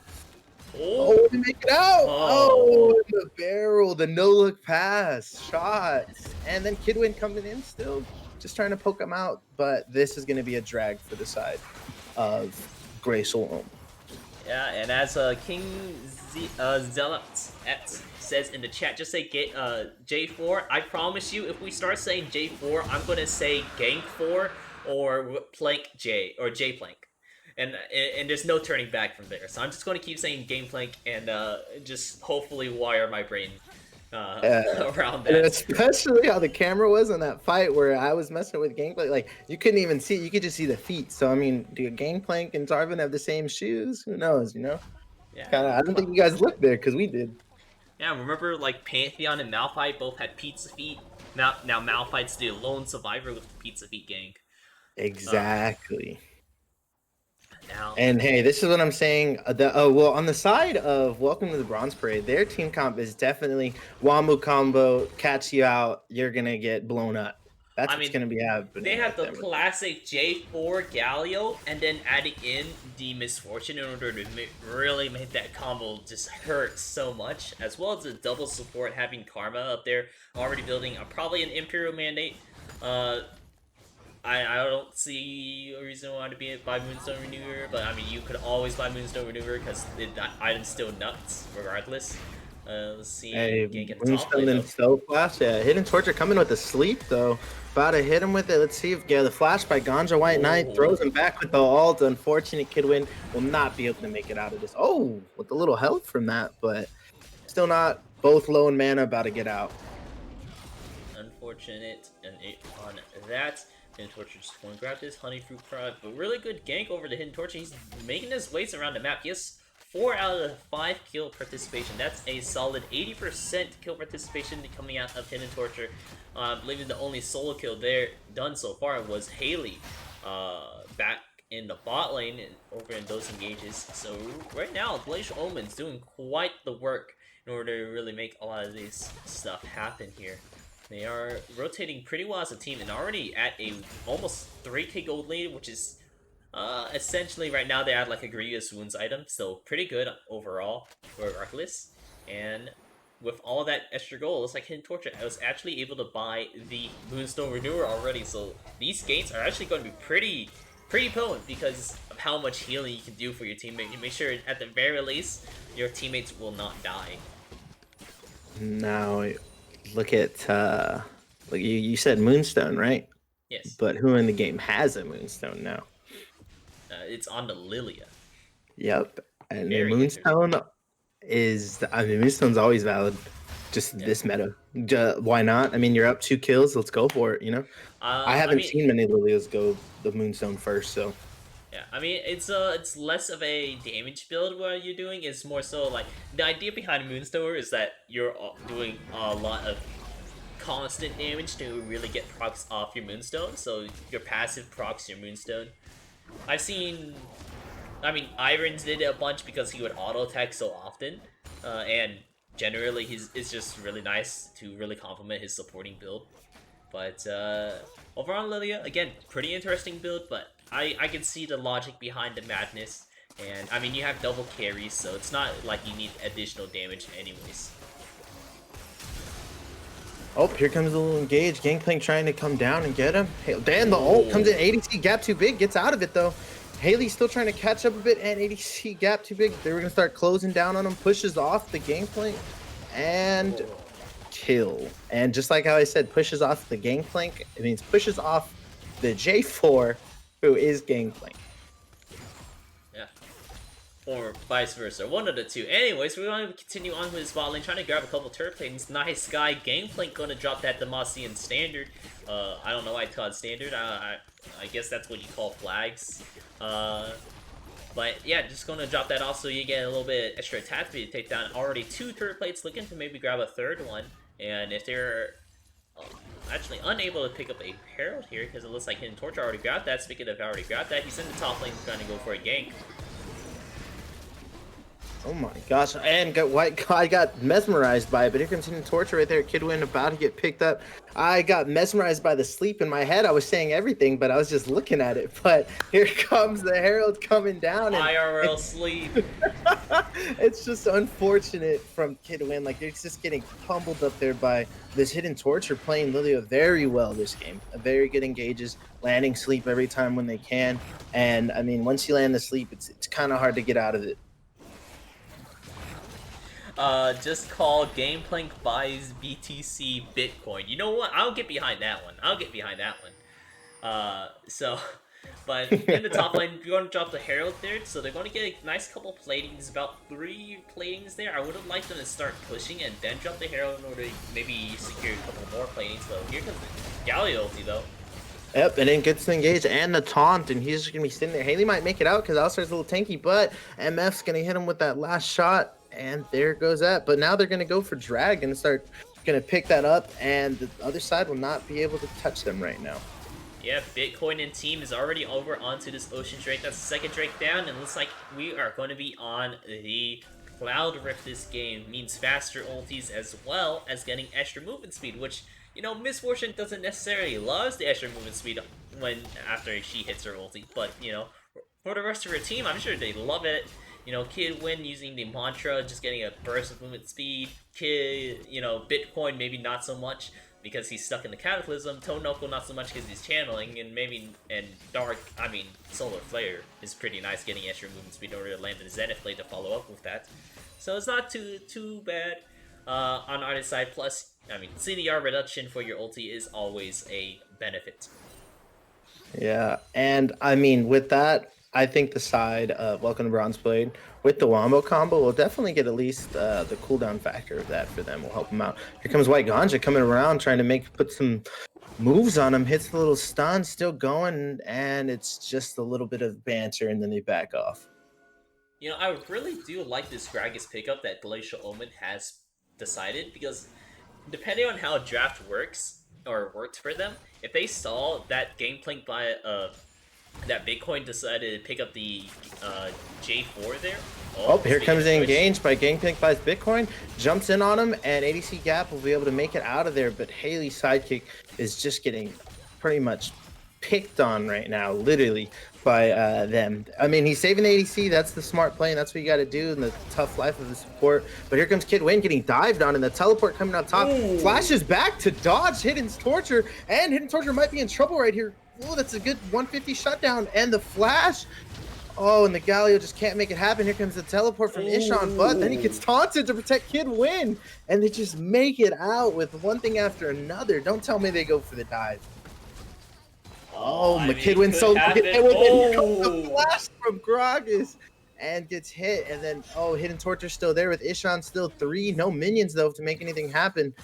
Oh, to make it out! Oh, the barrel, the no-look pass, shots. And then Kidwin coming in still, just trying to poke him out. But this is going to be a drag for the side of Grey Soul. Yeah, and as King Zealot says in the chat, just say J4. I promise you, if we start saying J4, I'm going to say Gank 4 or Plank J, or J Plank. And there's no turning back from there. So I'm just going to keep saying Game Plank and just hopefully wire my brain around that. And especially how the camera was in that fight where I was messing with Gangplank. Like, you couldn't even see, you could just see the feet. So, I mean, do Gangplank and Tarvin have the same shoes? Who knows, you know? Yeah. Kinda, I don't think you guys looked there because we did. Yeah, remember like Pantheon and Malphite both had pizza feet? Now Malphite's the lone survivor with the pizza feet gang. Exactly. Now. And hey, this is what I'm saying. Well, on the side of Welcome to the Bronze Parade, their team comp is definitely Wamu combo, catch you out, you're gonna get blown up. That's what's gonna be happening. They have the classic J4 Galio, and then adding in the Misfortune in order to really make that combo just hurt so much, as well as the double support having Karma up there, already building probably an Imperial Mandate. I don't see a reason why to buy Moonstone Renewer, but I mean, you could always buy Moonstone Renewer because the item's still nuts, regardless. Let's see. Hey, Moonstone and Stealth Flash. Yeah, Hidden Torture coming with the sleep, though. About to hit him with it. Let's see if the flash by Ganja White Knight throws him back with the ult. Unfortunate Kidwin will not be able to make it out of this. Oh, with a little help from that, but still not. Both low in mana, about to get out. Unfortunate and on that. Hidden Torture just going to grab this Honey Fruit Prod, but really good gank over the Hidden Torture. He's making his ways around the map. He has 4 out of 5 kill participation. That's a solid 80% kill participation coming out of Hidden Torture. I believe the only solo kill there done so far was Haley back in the bot lane over in those engages. So right now, Glacial Omen's doing quite the work in order to really make a lot of this stuff happen here. They are rotating pretty well as a team and already at a almost 3k gold lead, which is essentially right now they have like a Grievous Wounds item, so pretty good overall for Reckless. And with all that extra gold, it looks like Hidden Torture was actually able to buy the Moonstone Renewer already, so these gates are actually going to be pretty potent because of how much healing you can do for your teammate. You make sure at the very least your teammates will not die. Now, look at like you said Moonstone, right? Yes. But who in the game has a Moonstone now? It's on the Lilia. Yep. And the Moonstone is, I mean, Moonstone's always valid. Just this meta. Why not? I mean, you're up 2 kills. Let's go for it, you know? I haven't seen many Lilias go the Moonstone first, so. Yeah, I mean, it's less of a damage build what you're doing. It's more so like, the idea behind Moonstone is that you're doing a lot of constant damage to really get procs off your Moonstone. So your passive procs your Moonstone. I've seen, I mean, Irons did it a bunch because he would auto attack so often, and generally it's just really nice to really complement his supporting build. But overall, Lilia, again, pretty interesting build, but I can see the logic behind the madness. And I mean, you have double carries, so it's not like you need additional damage anyways. Oh, here comes a little engage. Gangplank trying to come down and get him. Hey, Dan, the ult comes Ooh. in. ADC gap too big, gets out of it though. Haley's still trying to catch up a bit, and ADC gap too big. They were gonna start closing down on him, pushes off the Gangplank, and Oh. kill. And just like how I said, pushes off the Gangplank. It means pushes off the J4, who is Gangplank. Yeah. Or vice versa, one of the two. Anyways, we're going to continue on with his bot lane, trying to grab a couple turret planes. Nice guy. Gangplank going to drop that Demacian standard. I don't know why it's called standard. I guess that's what you call flags. But yeah, just going to drop that off so you get a little bit extra attack speed to take down already 2 turret plates, looking to maybe grab a third one. And if they're uh, actually unable to pick up a Herald here, because it looks like Hidden Torch already grabbed that. Speaking of already grabbed that, he's in the top lane trying to go for a gank. Oh my gosh, and I got mesmerized by it, but here comes Hidden Torture right there. Kidwin about to get picked up. I got mesmerized by the sleep in my head. I was saying everything, but I was just looking at it. But here comes the Herald coming down. And IRL sleep. it's just unfortunate from Kidwin. Like, it's just getting pummeled up there by this Hidden Torture playing Lilia very well this game. A very good engages, landing sleep every time when they can. And, I mean, once you land the sleep, it's kind of hard to get out of it. Just call Gameplank buys BTC Bitcoin. You know what? I'll get behind that one. I'll get behind that one. But in the top lane, you're going to drop the Herald there, so they're going to get a nice couple platings, about 3 platings there. I would have liked them to start pushing and then drop the Herald in order to maybe secure a couple more platings, though. Here comes the Galio ulti, though. Yep, and then gets to engage and the taunt, and he's just gonna be sitting there. Haley might make it out because Alistar's a little tanky, but MF's gonna hit him with that last shot, and there goes that. But now they're gonna go for drag and start gonna pick that up, and the other side will not be able to touch them right now. Yeah, Bitcoin and team is already over onto this Ocean Drake. That's the second Drake down, and it looks like we are going to be on the Cloud Rift this game. Means faster ultis as well as getting extra movement speed, which, you know, Miss Fortune doesn't necessarily love the extra movement speed after she hits her ulti, but, you know, for the rest of her team, I'm sure they love it. You know, Kid Win using the mantra, just getting a burst of movement speed. Kid, you know, Bitcoin maybe not so much because he's stuck in the Cataclysm. Toe Knuckle not so much because he's channeling, and Dark, I mean, Solar Flare is pretty nice, getting extra movement speed in order to land the Zenith Blade to follow up with that. So it's not too bad on either side. Plus, I mean, CDR reduction for your ulti is always a benefit. Yeah, and I mean, with that, I think the side of Welcome to Bronze Blade with the Wombo combo will definitely get at least the cooldown factor of that for them. Will help them out. Here comes White Ganja coming around, trying to put some moves on him. Hits the little stun, still going, and it's just a little bit of banter, and then they back off. You know, I really do like this Gragas pickup that Glacial Omen has decided, because depending on how draft works, or worked for them, if they saw that Gangplank by that Bitcoin decided to pick up the J4 there. Oh, here comes the engage by Gangplank buys Bitcoin, jumps in on him, and ADC Gap will be able to make it out of there, but Haley's sidekick is just getting pretty much picked on right now, literally, by them. I mean, he's saving the ADC. That's the smart play, and that's what you got to do in the tough life of the support. But here comes Kid Win getting dived on, and the teleport coming up top. Ooh. Flashes back to dodge Hidden's Torture, and Hidden Torture might be in trouble right here. Oh, that's a good 150 shutdown, and the flash. Oh, and the Galio just can't make it happen. Here comes the teleport from Ishan, but then he gets taunted to protect Kid Win, and they just make it out with one thing after another. Don't tell me they go for the dive. Oh, McKidwin so hit with the flash from Gragas and gets hit, and then Hidden Torture still there with Ishan still 3. No minions though to make anything happen.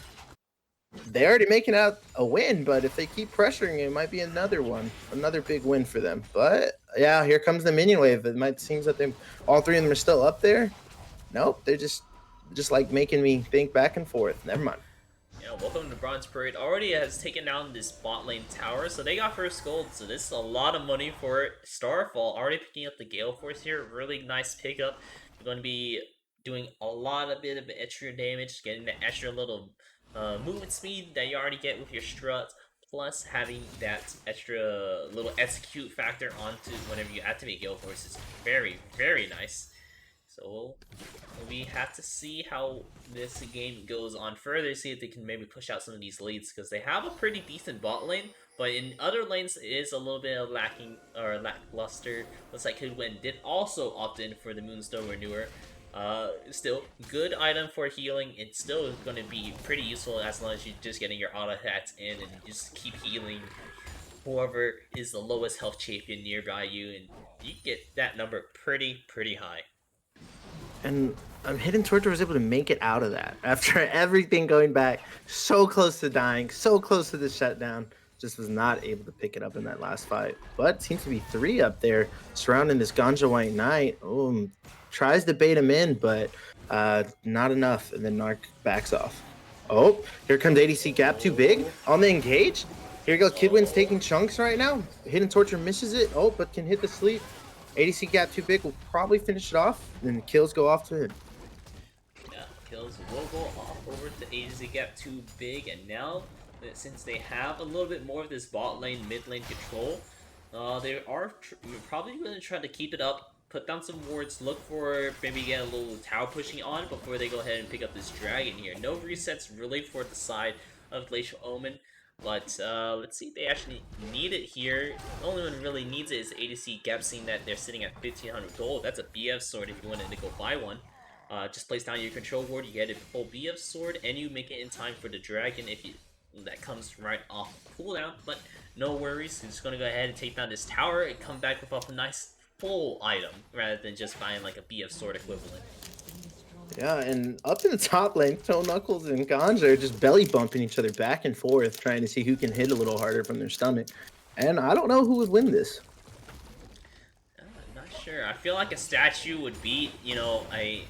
They're already making out a win, but if they keep pressuring, it might be another big win for them. But yeah, here comes the minion wave. It might seems that all 3 of them are still up there. Nope, they're just like making me think back and forth. Never mind. Yeah, Welcome to Bronze Parade already has taken down this bot lane tower, so they got first gold, so this is a lot of money for Starfall. Already picking up the Gale Force here, really nice pickup. They're going to be doing a bit of extra damage, getting that extra little movement speed that you already get with your strut, plus having that extra little execute factor onto whenever you activate Gale Force is very, very nice. So we have to see how this game goes on further, see if they can maybe push out some of these leads, because they have a pretty decent bot lane, but in other lanes it is a little bit of lacking or lackluster. Looks like Kidwin did also opt in for the Moonstone Renewer. Still, good item for healing. It's still going to be pretty useful as long as you're just getting your auto hats in and just keep healing whoever is the lowest health champion nearby you, and you get that number pretty high. And Hidden Torture was able to make it out of that after everything going back, so close to dying, so close to the shutdown. Just was not able to pick it up in that last fight. But seems to be 3 up there surrounding this Ganja White Knight. Tries to bait him in, but not enough. And then Narc backs off. Oh, here comes ADC Gap too big on the engage. Here goes Kidwin's taking chunks right now. Hidden Torture misses it. Oh, but can hit the sleep. ADC Gap too big will probably finish it off. Then kills go off to him. Yeah, kills will go off over to ADC Gap too big, and now since they have a little bit more of this bot lane, mid lane control, they are probably going to try to keep it up, put down some wards, look for maybe get a little tower pushing on before they go ahead and pick up this dragon here. No resets really for the side of Glacial Omen, but let's see if they actually need it here. The only one who really needs it is ADC Gap, seeing that they're sitting at 1500 gold. That's a BF sword if you wanted to go buy one. Just place down your control ward, you get a full BF sword, and you make it in time for the dragon if you that comes right off cooldown. But no worries, he's just gonna go ahead and take down this tower and come back with a nice full item rather than just buying like a BF sword equivalent. Yeah, and up in the top lane, Toe Knuckles and Ganja are just belly bumping each other back and forth, trying to see who can hit a little harder from their stomach. And I don't know who would win this. I'm not sure. I feel like a statue would beat, you know, a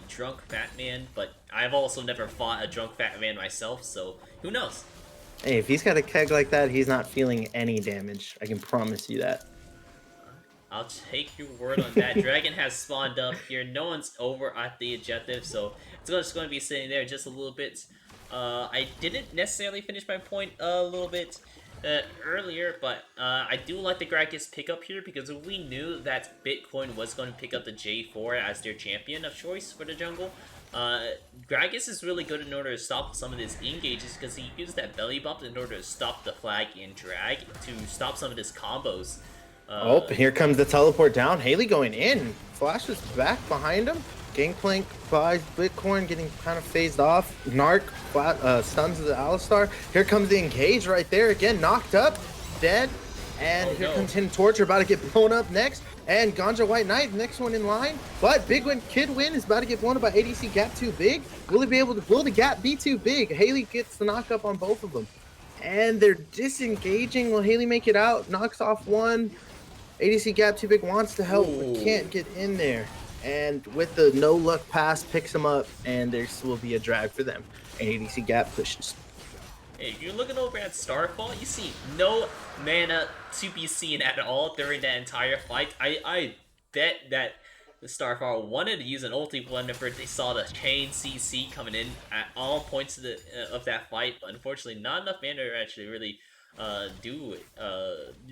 drunk fat man, but I've also never fought a drunk fat man myself, so who knows? Hey, if he's got a keg like that, he's not feeling any damage. I can promise you that. I'll take your word on that. Dragon has spawned up here. No one's over at the objective, so it's just going to be sitting there just a little bit. I didn't necessarily finish my point a little bit earlier, but I do like the Gragas pickup here because we knew that Bitcoin was going to pick up the J4 as their champion of choice for the jungle. Gragas is really good in order to stop some of his engages because he uses that belly bump in order to stop the flag and drag to stop some of his combos. Here comes the teleport down. Haley going in. Flash is back behind him. Gangplank buys Bitcoin, getting kind of phased off. Narc stuns the Alistar. Here comes the engage right there. Again, knocked up, dead. And here comes Hidden Torture, about to get blown up next. And Ganja White Knight, next one in line. But Big Win Kid Win is about to get blown up by ADC Gap too big. Will the gap be too big? Haley gets the knock up on both of them. And they're disengaging. Will Haley make it out? Knocks off one. ADC Gap too big wants to help, but can't get in there. And with the no luck pass, picks them up, and there will be a drag for them. And ADC Gap pushes. Hey, if you're looking over at Starfall, you see no mana to be seen at all during that entire fight. I bet that the Starfall wanted to use an ulti whenever they saw the chain CC coming in at all points of that fight, but unfortunately not enough mana to actually really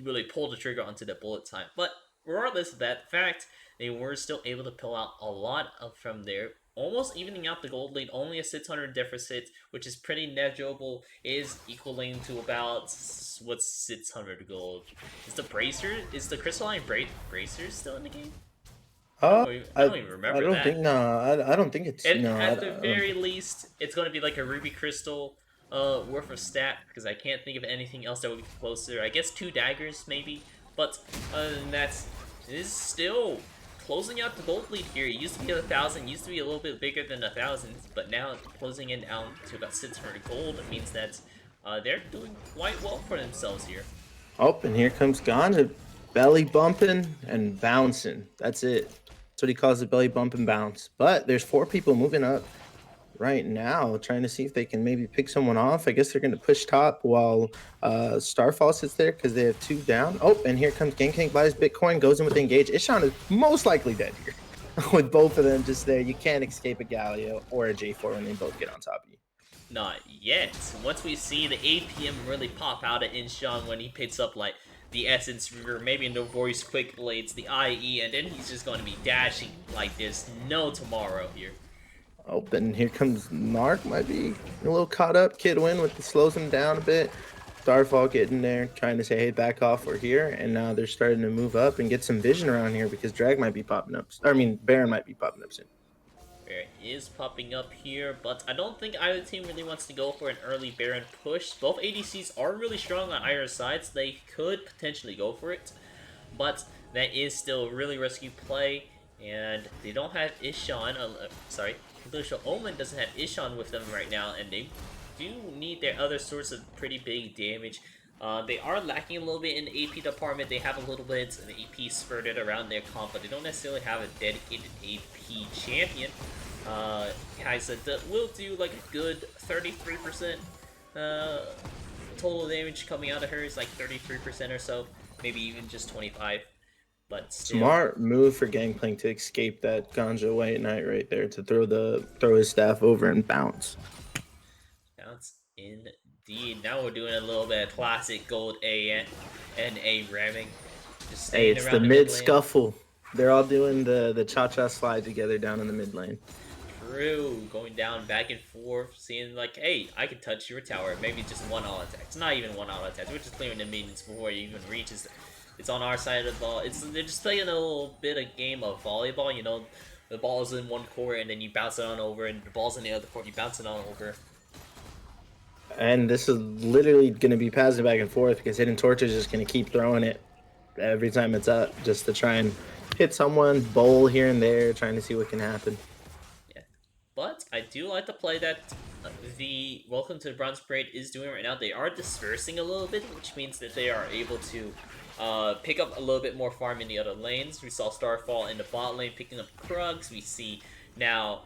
really pull the trigger onto the bullet time. But regardless of that fact, they were still able to pull out a lot from there, almost evening out the gold lead. Only a 600 deficit, which is pretty negligible, is equaling to about what's 600 gold. Is the crystalline bracer still in the game? I don't even remember that. I don't think it's. At the very least, it's going to be like a ruby crystal worth of stat, because I can't think of anything else that would be closer. I guess 2 daggers maybe, but other than that, it is still closing out the gold lead here. It used to be 1,000, used to be a little bit bigger than 1,000, but now closing it down to about 600 gold. It means that they're doing quite well for themselves here. Oh, and here comes Ganja, belly bumping and bouncing. That's it. That's what he calls the belly bump and bounce. But there's 4 people moving up right now, trying to see if they can maybe pick someone off. I guess they're going to push top while Starfall sits there because they have 2 down. Oh, and here comes Gangplank buys Bitcoin, goes in with the engage. Ishan is most likely dead here. with both of them just there. You can't escape a Galio or a J4 when they both get on top of you. Not yet. Once we see the APM really pop out at Inshon when he picks up like the Essence River, maybe in the Voice Quick Blades, the IE, and then he's just going to be dashing like there's no tomorrow here. Oh, and here comes Narc. Might be a little caught up. Kidwin with the slows him down a bit. Starfall getting there, trying to say, hey, back off, we're here. And now they're starting to move up and get some vision around here because Drag might be popping up. I mean, Baron might be popping up soon. Baron is popping up here, but I don't think either team really wants to go for an early Baron push. Both ADCs are really strong on either side, so they could potentially go for it. But that is still a really risky play, and they don't have Ishan, sorry, Glacial Omen doesn't have Ishan with them right now, and they do need their other source of pretty big damage. They are lacking a little bit in the AP department. They have a little bit of AP spurted around their comp, but they don't necessarily have a dedicated AP champion. Kaisa will do like a good 33% total damage coming out of her. Is like 33% or so, maybe even just 25. But still, Smart move for Gangplank to escape that Ganja White Knight right there to throw his staff over and bounce. bounce indeed. Now we're doing a little bit of classic gold A and A ramming. Just Hey, staying it's the around the mid lane. scuffle. They're all doing the cha-cha slide together down in the mid lane. True, going down back and forth, seeing like, hey, I can touch your tower. Maybe just one all attack. It's not even one all attack. We're just clearing the minions before it even reaches. It's on our side of the ball. They're just playing a little bit of game of volleyball. You know, the ball's in one court and then you bounce it on over, and the ball's in the other court. You bounce it on over. And this is literally going to be passing back and forth because Hidden Torch is just going to keep throwing it every time it's up just to try and hit someone, bowl here and there, trying to see what can happen. Yeah, but I do like the play that the Welcome to the Bronze Parade is doing right now. They are dispersing a little bit, which means that they are able to pick up a little bit more farm in the other lanes. We saw Starfall in the bot lane picking up Krugs. We see now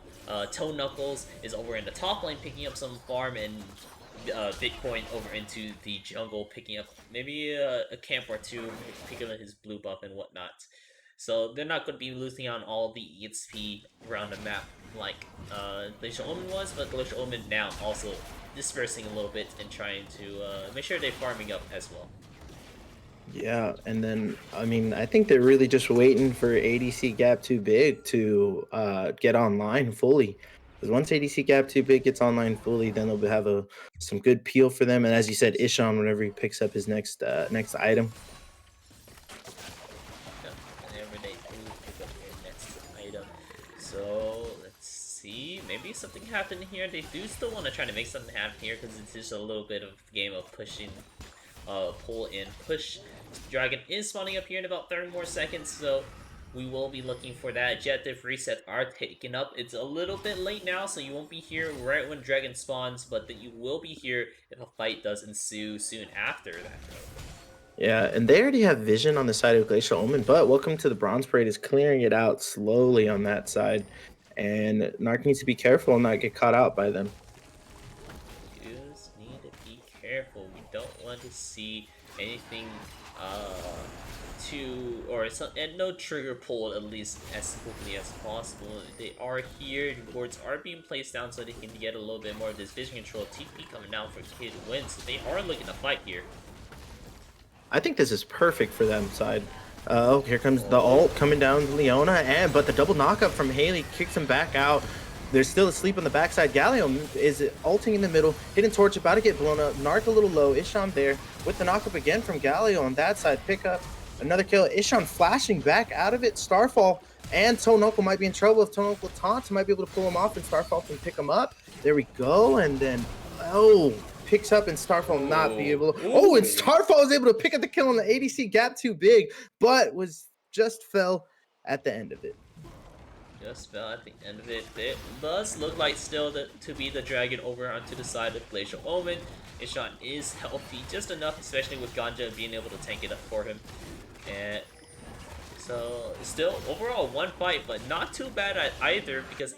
Toe Knuckles is over in the top lane picking up some farm, and Bitcoin over into the jungle picking up maybe a camp or two, picking up his blue buff and whatnot. So they're not going to be losing on all the EXP around the map like Glacial Omen was, but Glacial Omen now also dispersing a little bit and trying to make sure they're farming up as well. Yeah, and then I mean I think they're really just waiting for ADC gap too big to get online fully. Because once ADC gap too big gets online fully, then they'll have some good peel for them. And as you said, Ishan whenever he picks up his next item. Whenever they do pick up their next item. So let's see, maybe something happened here. They do still want to try to make something happen here because it's just a little bit of game of pushing, pull and push. Dragon is spawning up here in about 30 more seconds, so we will be looking for that. Objective reset are taken up. It's a little bit late now, so you won't be here right when Dragon spawns, but that you will be here if a fight does ensue soon after that. Yeah, and they already have vision on the side of Glacial Omen, but Welcome to the Bronze Parade is clearing it out slowly on that side. And Narc needs to be careful and not get caught out by them. You just need to be careful. We don't want to see anything and no trigger pull, at least as quickly as possible. They are here. The boards are being placed down so they can get a little bit more of this vision control. TP coming down for Kid wins. So they are looking to fight here. I think this is perfect for them side. Oh, here comes the ult coming down to Leona, but the double knockup from Haley kicks him back out. They're still asleep on the backside. Galio is ulting in the middle. Hidden Torch about to get blown up. Narc a little low. Isham there with the knockup again from Galio on that side. Pick up another kill. Isham flashing back out of it. Starfall and Tonoko might be in trouble. If Tonoko taunts, might be able to pull him off and Starfall can pick him up. There we go. And then, picks up and Starfall not be able to. Oh, and Starfall was able to pick up the kill on the ADC gap too big, but was just fell at the end of it. Just fell at the end of it. It does look like still to be the dragon over onto the side of Glacial Omen. Ishan is healthy just enough, especially with Ganja being able to tank it up for him. And so still overall one fight, but not too bad at either because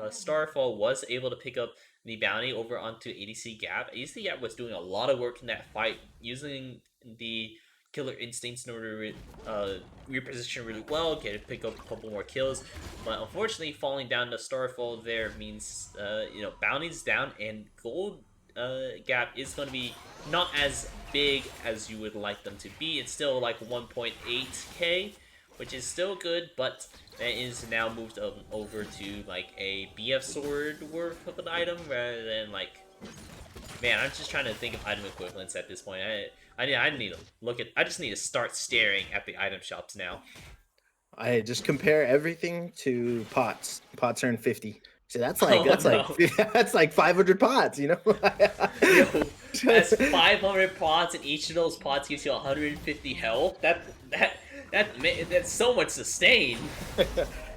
Starfall was able to pick up the bounty over onto ADC Gap. ADC Gap was doing a lot of work in that fight using the killer instincts in order to reposition really well, pick up a couple more kills. But unfortunately, falling down to Starfall there means bounty's down and gold gap is going to be not as big as you would like them to be. It's still like 1.8k, which is still good, but that is now moved over to like a BF sword worth of an item rather than like. Man, I'm just trying to think of item equivalents at this point. I need to look at. I just need to start staring at the item shops now. I just compare everything to pots. Pots earn 50. So that's like Oh that's like no, that's like 500 pots, you know? yo, that's 500 pots, and each of those pots gives you 150 health. That's so much sustain.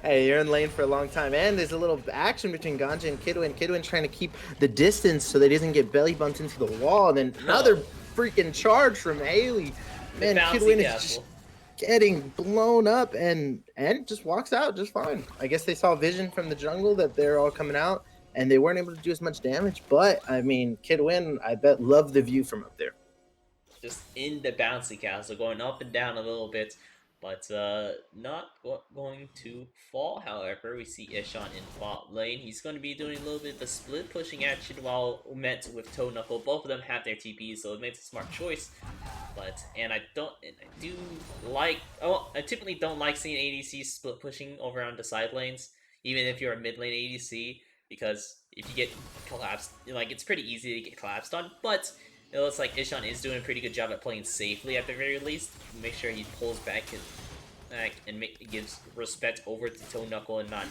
Hey, you're in lane for a long time, and there's a little action between Ganja and Kidwin. Kidwin trying to keep the distance so that he doesn't get belly bumped into the wall. And then another Oh, freaking charge from Haley. the Man, bouncy Kidwin is just castle. getting blown up and just walks out just fine. I guess they saw vision from the jungle that they're all coming out, and they weren't able to do as much damage. But I mean, Kidwin, I bet loved the view from up there. Just in the bouncy castle, going up and down a little bit, but not going to fall. However, we see Ishan in bot lane. He's going to be doing a little bit of the split pushing action while met with Toe Knuckle. Both of them have their TPs, so it makes a smart choice. But I do like. Oh, I typically don't like seeing ADC split pushing over on the side lanes, even if you're a mid lane ADC, because if you get collapsed, like it's pretty easy to get collapsed on. But it looks like Ishan is doing a pretty good job at playing safely at the very least. Make sure he pulls back and gives respect over to Toe Knuckle and not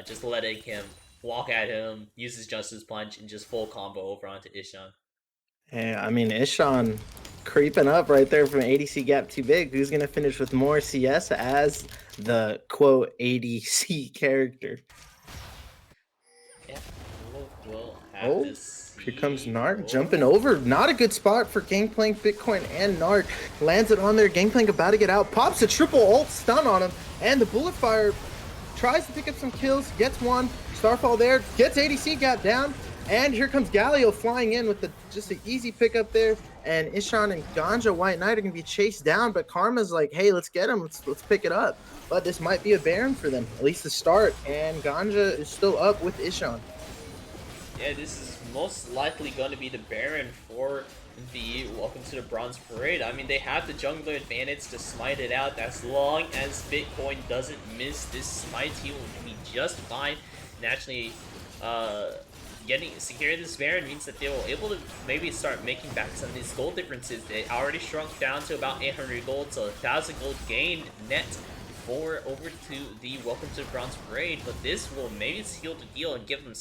just letting him walk at him, use his Justice Punch, and just full combo over onto Ishan. Yeah, I mean, Ishan creeping up right there from ADC gap too big. Who's gonna finish with more CS as the quote ADC character? Yeah, we'll have Oh, to here comes see. Narc Oh, jumping over. Not a good spot for Gangplank, Bitcoin, and Narc. Lands it on there. Gangplank about to get out. Pops a triple ult stun on him. And the bullet fire tries to pick up some kills. Gets one. Starfall there. Gets ADC gap down. And here comes Galio flying in with just an easy pickup there. And Ishan and Ganja White Knight are going to be chased down. But Karma's like, hey, let's get him. Let's pick it up. But this might be a Baron for them, at least to start. And Ganja is still up with Ishan. yeah, this is most likely going to be the Baron for the Welcome to the Bronze Parade. I mean, they have the jungler advantage to smite it out. As long as Bitcoin doesn't miss this smite, he will be just fine. Naturally, securing this Baron means that they will able to maybe start making back some of these gold differences. They already shrunk down to about 800 gold, so 1,000 gold gained net for over to the Welcome to the Bronze Parade. But this will maybe seal the deal and give them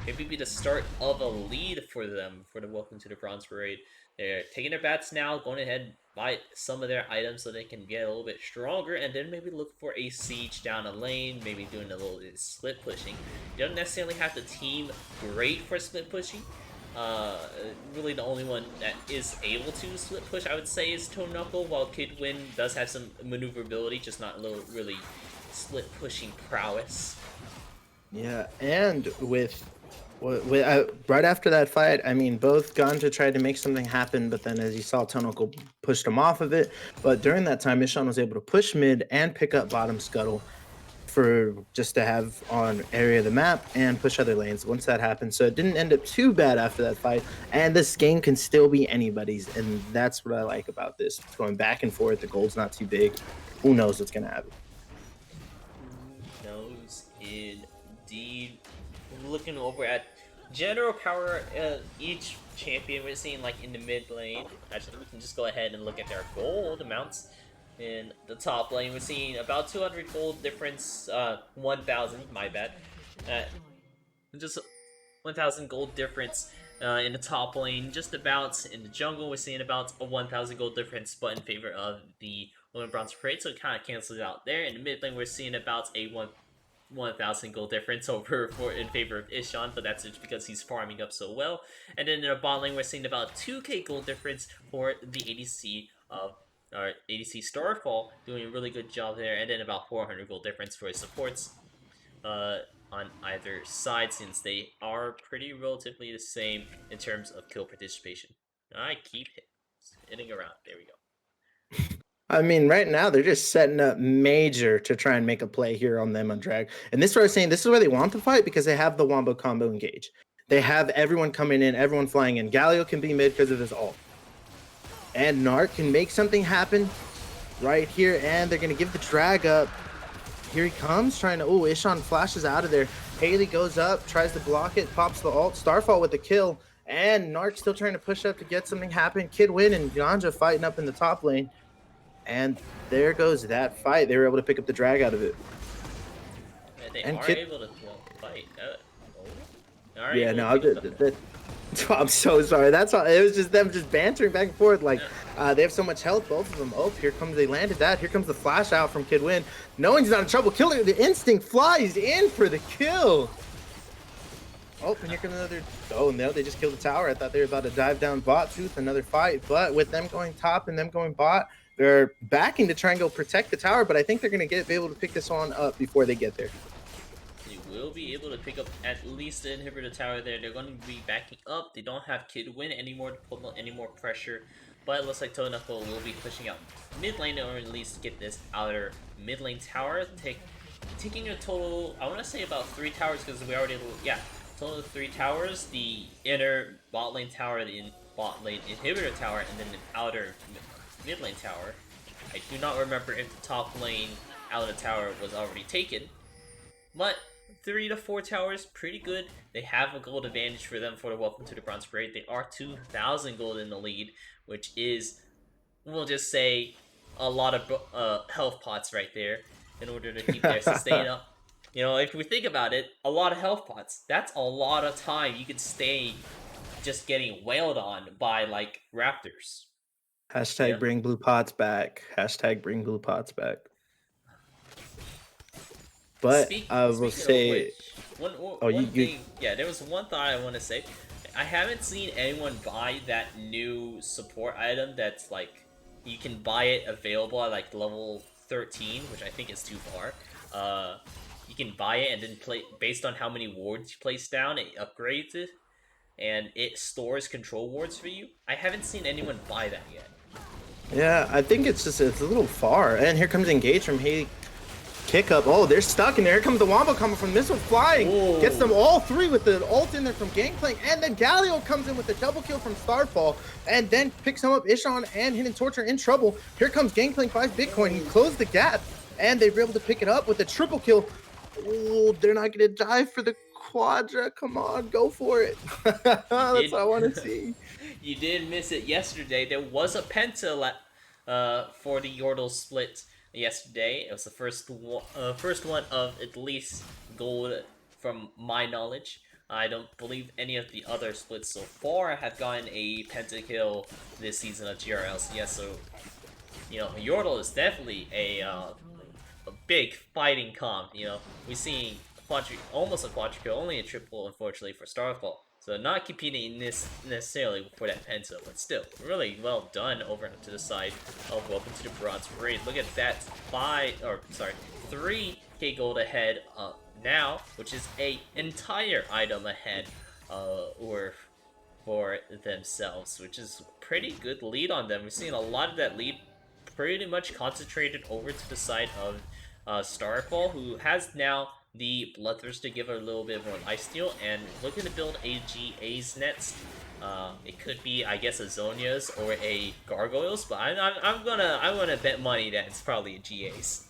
maybe be the start of a lead for them for the Welcome to the Bronze Parade. They're taking their bats now, going ahead buy some of their items so they can get a little bit stronger, and then maybe look for a siege down a lane, maybe doing a little bit of split pushing. You don't necessarily have to team great for split pushing. Really the only one that is able to split push, I would say, is Toe Knuckle, while Kidwin does have some maneuverability, just not a little really split pushing prowess. Yeah, and right after that fight, I mean, both Ganja tried to make something happen, but then as you saw, Tonoko pushed him off of it. But during that time, Ishan was able to push mid and pick up bottom scuttle for just to have on area of the map and push other lanes once that happened. So it didn't end up too bad after that fight. And this game can still be anybody's. And that's what I like about this. It's going back and forth. The gold's not too big. Who knows what's going to happen? Who knows indeed. Looking over at general power, each champion we're seeing like in the mid lane. Actually, we can just go ahead and look at their gold amounts. In the top lane, we're seeing about 200 gold difference, 1,000, my bad. Uh, just 1,000 gold difference in the top lane, just about. In the jungle, we're seeing about a 1,000 gold difference, but in favor of the Women Bronze Parade, so it kind of cancels out there. In the mid lane, we're seeing about a 1,000 gold difference in favor of Ishan, but that's just because he's farming up so well. And then in the bot lane, we're seeing about 2k gold difference for the ADC of ADC Starfall, doing a really good job there, and then about 400 gold difference for his supports on either side, since they are pretty relatively the same in terms of kill participation. I keep hitting around. There we go. I mean, right now they're just setting up major to try and make a play here on them on drag. And this is what I was saying. This is where they want to fight because they have the wombo combo engage. They have everyone coming in, everyone flying in. Galio can be mid because of his ult. And Narc can make something happen right here. And they're going to give the drag up. Here he comes trying to... Oh, Ishan flashes out of there. Haley goes up, tries to block it, pops the ult. Starfall with the kill. And Narc still trying to push up to get something happen. Kid Win and Ganja fighting up in the top lane. And there goes that fight. They were able to pick up the drag out of it. And they And are Kid... able to fight. They are Yeah, able no, to pick up I'm so sorry. That's all. It was just them just bantering back and forth. Like, yeah. they have so much health, both of them. Oh, here comes, they landed that. Here comes the flash out from Kid Win. Knowing he's not in trouble, killing the instinct flies in for the kill. Oh, and here comes another. Oh, no, they just killed the tower. I thought they were about to dive down bot tooth, another fight. But with them going top and them going bot, they're backing to try and go protect the tower. But I think they're going to be able to pick this one up before they get there. Will be able to pick up at least the inhibitor tower there. They're going to be backing up. They don't have Kid Win anymore to put any more pressure, but it looks like Toadknuckle will be pushing out mid lane, or at least get this outer mid lane tower, taking a total, I want to say about 3 towers, because we already, yeah, total of 3 towers, the inner bot lane tower, the bot lane inhibitor tower, and then the outer mid lane tower. I do not remember if the top lane outer tower was already taken, but 3 to 4 towers, pretty good. They have a gold advantage for them for the Welcome to the Bronze Parade. They are 2,000 gold in the lead, which is, we'll just say, a lot of health pots right there in order to keep their sustain up. You know, if we think about it, a lot of health pots, that's a lot of time you could stay just getting wailed on by, like, raptors. Hashtag Yeah. bring blue pots back. Hashtag bring blue pots back. But I will Speaking of say, which, one oh, thing, yeah, there was one thought I want to say. I haven't seen anyone buy that new support item that's like, you can buy it available at like level 13, which I think is too far. You can buy it and then play, based on how many wards you place down, it upgrades it, and it stores control wards for you. I haven't seen anyone buy that yet. yeah, I think it's a little far. And here comes Engage from Haley. Kick up. Oh, they're stuck in there. Here comes the wombo coming from this one flying. Whoa. Gets them all 3 with the ult in there from Gangplank. And then Galio comes in with the double kill from Starfall. And then picks him up. Ishan and Hidden Torture in trouble. Here comes Gangplank 5 Bitcoin. He closed the gap. And they were able to pick it up with the triple kill. Oh, they're not going to die for the Quadra. Come on, go for it. That's what I want to see. You did miss it yesterday. There was a penta for the Yordle split yesterday. It was the first one of at least gold from my knowledge. I don't believe any of the other splits so far have gotten a pentakill this season of GRLCS. So, you know, Yordle is definitely a big fighting comp. You know, we're seeing almost a quadruple, only a triple, unfortunately, for Starfall. So not competing in this necessarily for that penta, but still, really well done over to the side of Welcome to the Bronze Parade. Look at that 3k gold ahead now, which is a entire item ahead or for themselves, which is pretty good lead on them. We're seeing a lot of that lead pretty much concentrated over to the side of Starfall, who has now the Bloodthirst to give her a little bit more lifesteal, and looking to build a GA's next. It could be, I guess, a Zonia's or a Gargoyles, but I'm gonna bet money that it's probably a GA's.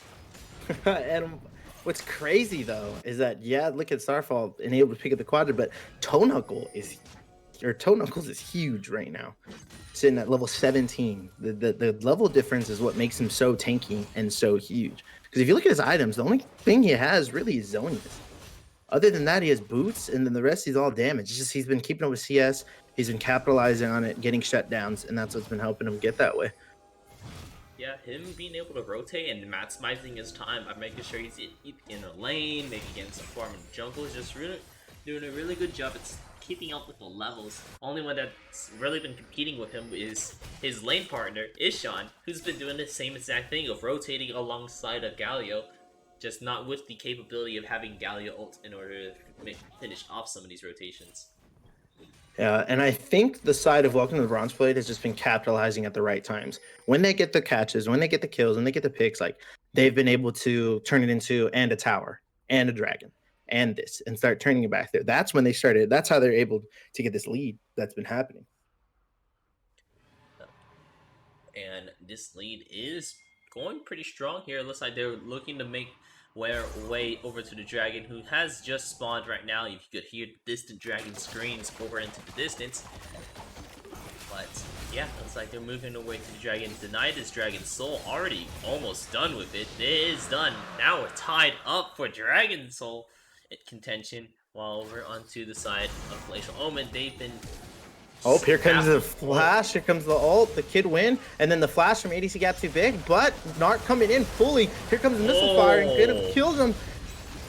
And what's crazy though is that, yeah, look at Starfall and able to pick up the Quadra, but Toadknuckles is huge right now, sitting at level 17. The level difference is what makes him so tanky and so huge. Because if you look at his items, the only thing he has really is Zonias. Other than that, he has boots, and then the rest he's all damage. It's just he's been keeping up with CS, he's been capitalizing on it, getting shutdowns, and that's what's been helping him get that way. Yeah, him being able to rotate and maximizing his time by making sure he's in the lane, maybe getting some farm in the jungle, is just really doing a really good job at keeping up with the levels. Only one that's really been competing with him is his lane partner, Ishan, who's been doing the same exact thing of rotating alongside of Galio, just not with the capability of having Galio ult in order to finish off some of these rotations. And I think the side of Welcome to the Bronze Blade has just been capitalizing at the right times. When they get the catches, when they get the kills, when they get the picks, like they've been able to turn it into and a tower and a dragon and this and start turning it back there. That's when they started. That's how they're able to get this lead that's been happening. And this lead is going pretty strong here. It looks like they're looking to make their way over to the dragon, who has just spawned right now. You could hear distant dragon screams over into the distance. But yeah, looks like they're moving away to the dragon. Deny this dragon soul. Already almost done with it. It is done. Now we're tied up for dragon soul contention. While over onto the side of Glacial Omen, they've been. Oh, here comes the flash, here comes the ult, the kid win, and then the flash from ADC got too big, but Narc coming in fully. Here comes the missile fire and could have killed him.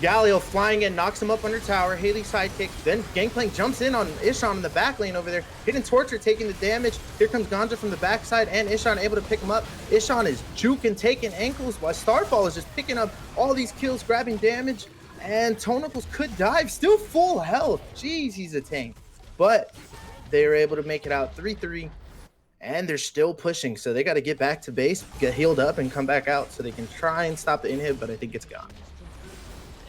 Galio flying in, knocks him up under tower, Haley sidekick, then Gangplank jumps in on Ishan in the back lane over there. Hidden Torture taking the damage. Here comes Ganja from the backside, and Ishan able to pick him up. Ishan is juking, taking ankles, while Starfall is just picking up all these kills, grabbing damage, and Tonacles could dive, still full health. Jeez, he's a tank. But they were able to make it out 3-3, and they're still pushing. So they got to get back to base, get healed up, and come back out so they can try and stop the inhib, but I think it's gone.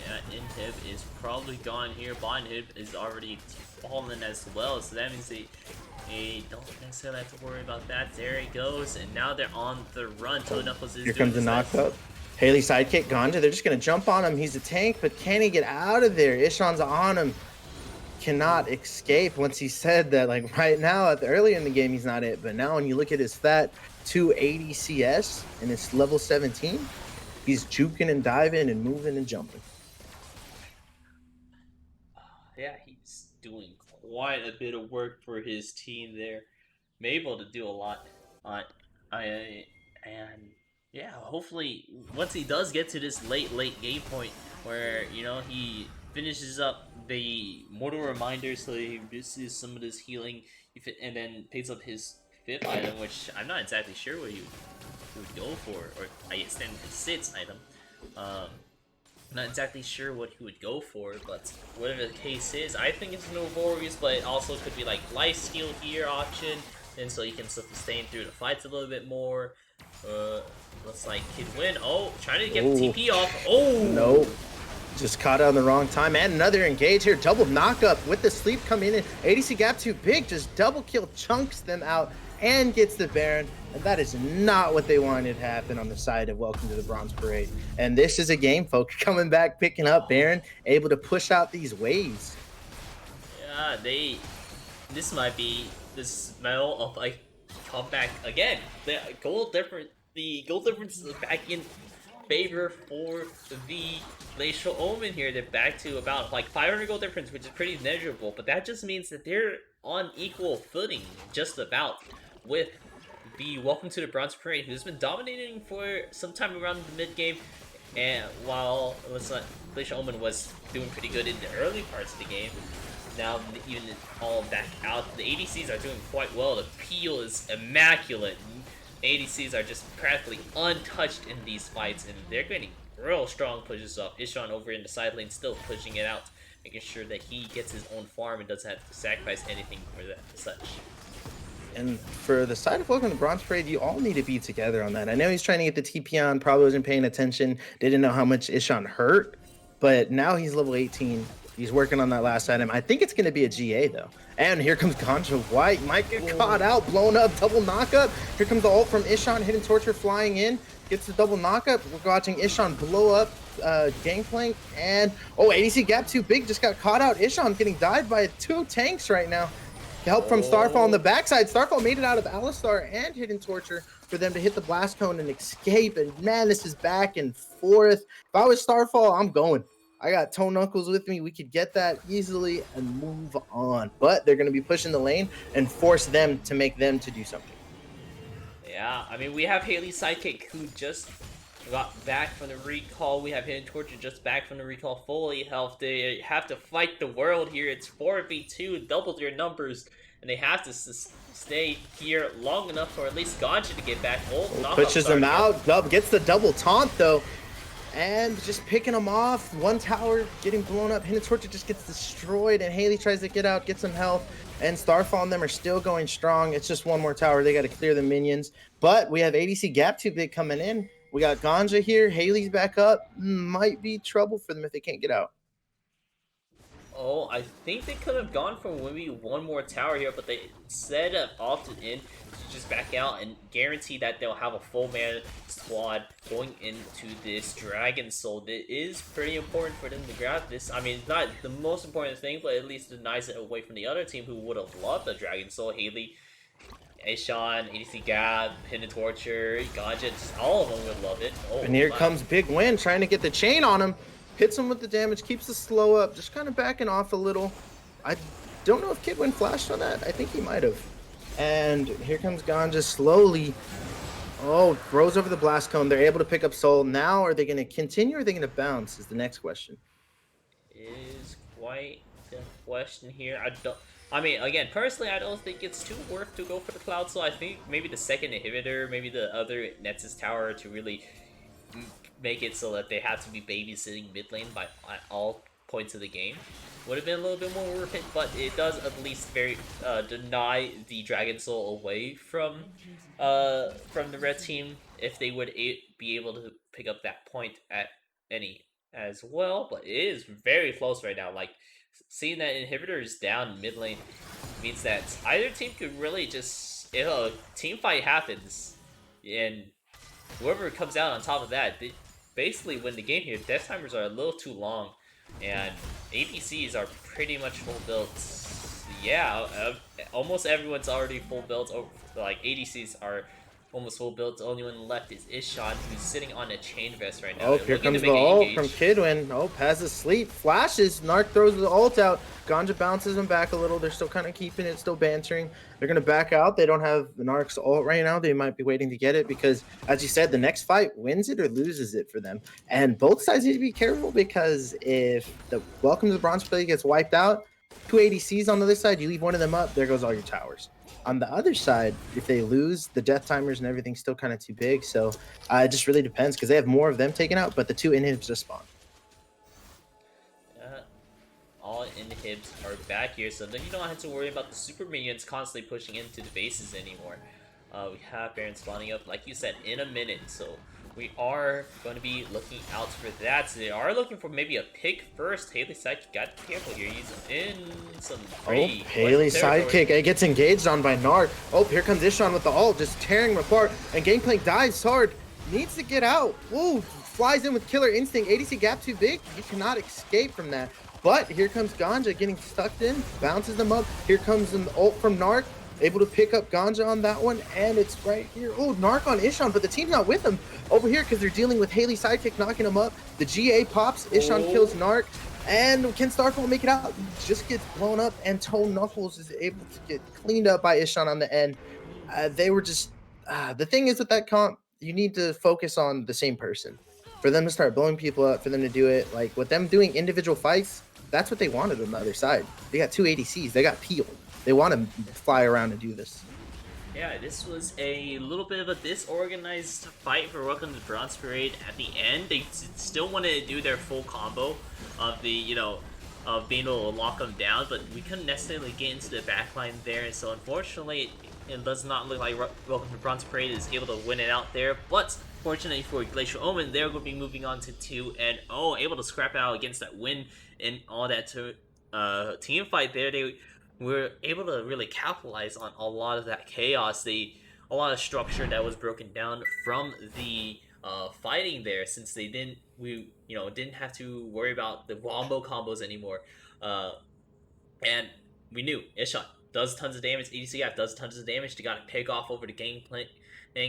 Yeah, inhib is probably gone here. Bot inhib is already fallen as well, so that means they don't necessarily have to worry about that. There he goes, and now they're on the run. Knuckles is here comes the knock-up. Haley sidekick, Ganja, they're just going to jump on him. He's a tank, but can he get out of there? Ishan's on him. Cannot escape. Once he said that, like right now at the earlier in the game he's not it, but now when you look at his stat 280 CS and it's level 17, he's juking and diving and moving and jumping. Yeah, he's doing quite a bit of work for his team there. Able to do a lot. And yeah, hopefully once he does get to this late game point where, you know, he finishes up the Mortal Reminder, so he reduces some of this healing, and then picks up his 5th item, which I'm not exactly sure what he would go for, or I guess then his 6th item. Not exactly sure what he would go for, but whatever the case is, I think it's no worries, but it also could be like life steal here option, and so you can sustain through the fights a little bit more. Looks like Kid win. Oh, trying to get the TP off. Oh! Nope. Just caught it on the wrong time, and another engage here. Double knockup with the sleep coming in. ADC gap too big, just double kill, chunks them out, and gets the Baron. And that is not what they wanted to happen on the side of Welcome to the Bronze Parade. And this is a game, folks, coming back, picking up Baron, able to push out these waves. Yeah, this might be the smell of a comeback again. The goal difference is back in favor for the Glacial Omen here. They're back to about like 500 gold difference, which is pretty measurable, but that just means that they're on equal footing, just about, with the Welcome to the Bronze Parade, who's been dominating for some time around the mid game, and while Glacial Omen was doing pretty good in the early parts of the game, now even all back out, the ADCs are doing quite well. The peel is immaculate. ADCs are just practically untouched in these fights, and they're getting real strong pushes up. Ishan over in the side lane still pushing it out, making sure that he gets his own farm and doesn't have to sacrifice anything for that such. And for the side of Welcome to the Bronze Parade, you all need to be together on that. I know he's trying to get the TP on, probably wasn't paying attention, didn't know how much Ishan hurt, but now he's level 18. He's working on that last item. I think it's going to be a GA, though. And here comes Ganja White. Might get caught out, blown up, double knockup. Here comes the ult from Ishan, Hidden Torture flying in. Gets the double knockup. We're watching Ishan blow up Gangplank. And, oh, ADC gap too big. Just got caught out. Ishan getting dived by 2 tanks right now. Help from Starfall on the backside. Starfall made it out of Alistar and Hidden Torture for them to hit the blast cone and escape. And, man, this is back and forth. If I was Starfall, I'm going. I got Toe Knuckles with me. We could get that easily and move on. But they're going to be pushing the lane and force them to make them to do something. Yeah, I mean, we have Haley's sidekick who just got back from the recall. We have Hidden Torture just back from the recall, fully health. They have to fight the world here. It's 4v2, double their numbers, and they have to stay here long enough for at least Ganja to get back. Pushes them out. Gets the double taunt, though. and just picking them off. One tower getting blown up. Torture just gets destroyed, and Haley tries to get out, get some health, and Starfall and them are still going strong. It's just one more tower. They got to clear the minions. But we have ADC Gap Too Big coming in. We got Ganja here. Haley's back up. Might be trouble for them if they can't get out. Oh, I think they could have gone for maybe one more tower here, but they instead of opted in to just back out and guarantee that they'll have a full man squad going into this Dragon Soul. That is pretty important for them to grab this. I mean, it's not the most important thing, but at least denies it away from the other team who would have loved the Dragon Soul. Haley, Aishan, ADC Gab, Pin and Torture, Gadget, all of them would love it. Oh, And here wow. comes Big Win trying to get the chain on him. Hits him with the damage, keeps the slow up, just kind of backing off a little. I don't know if Kidwin flashed on that. I think he might have. And here comes Ganja slowly. Oh, throws over the blast cone. They're able to pick up Soul. Now, are they going to continue or are they going to bounce? Is the next question. Is quite the question here. I don't. I mean, again, personally, I don't think it's too worth to go for the Cloud Soul. I think maybe the second inhibitor, maybe the other Nexus Tower to really make it so that they have to be babysitting mid lane at all points of the game would have been a little bit more worth it, but it does at least very deny the Dragon Soul away from the red team if they would be able to pick up that point at any as well. But it is very close right now. Like seeing that inhibitor is down mid lane means that either team could really just, if a team fight happens and whoever comes out on top of that, they basically win the game here. Death timers are a little too long, and APCs are pretty much full built. Yeah, almost everyone's already full built. Like ADCs are almost full built. The only one left is Ishan, who's sitting on a chain vest right now. Oh, They're here looking to comes the make an ult from engage. Kidwin. Oh, passes sleep. Flashes. Narc throws the ult out. Ganja bounces him back a little. They're still kind of keeping it, still bantering. They're going to back out. They don't have the Narc's ult right now. They might be waiting to get it because, as you said, the next fight wins it or loses it for them. And both sides need to be careful because if the Welcome to the Bronze play gets wiped out, two ADCs on the other side, you leave one of them up, there goes all your towers. On the other side, if they lose, the death timers and everything's still kind of too big. So it just really depends because they have more of them taken out, but the two inhibs just spawn. Uh, all inhibs are back here, so then you don't have to worry about the super minions constantly pushing into the bases anymore. We have Baron spawning up, like you said, in a minute, so we are going to be looking out for that. So they are looking for maybe a pick first. Haley Sidekick, got to be careful here. He's in some pretty Haley's sidekick. It gets engaged on by Nard. Oh, here comes Ishan with the ult, just tearing him apart. And Gangplank dives hard. Needs to get out. Woo! Flies in with Killer Instinct. ADC gap too big. You cannot escape from that. But here comes Ganja getting stuck in. Bounces them up. Here comes an ult from Narc. Able to pick up Ganja on that one, and it's right here. Oh, Narc on Ishan, but the team's not with him over here because they're dealing with Haley Sidekick knocking him up. The GA pops, Ishan kills Narc, and can Starfall make it out? Just gets blown up, and Toe Knuckles is able to get cleaned up by Ishan on the end. They were just the thing is with that comp, you need to focus on the same person for them to start blowing people up, for them to do it. Like with them doing individual fights, that's what they wanted on the other side. They got two ADCs, they got peeled. They want to fly around and do this. Yeah, this was a little bit of a disorganized fight for Welcome to the Bronze Parade. At the end, they still wanted to do their full combo of the, of being able to lock them down, but we couldn't necessarily get into the backline there, and so unfortunately, it does not look like Welcome to the Bronze Parade is able to win it out there, but fortunately for Glacial Omen, they're going to be moving on to 2-0, able to scrap out against that win and all that team fight there. They were able to really capitalize on a lot of that chaos, a lot of structure that was broken down from the fighting there, since didn't have to worry about the wombo combos anymore, and we knew Ishon does tons of damage, EDCF does tons of damage. They got to pick off over the Gangplank,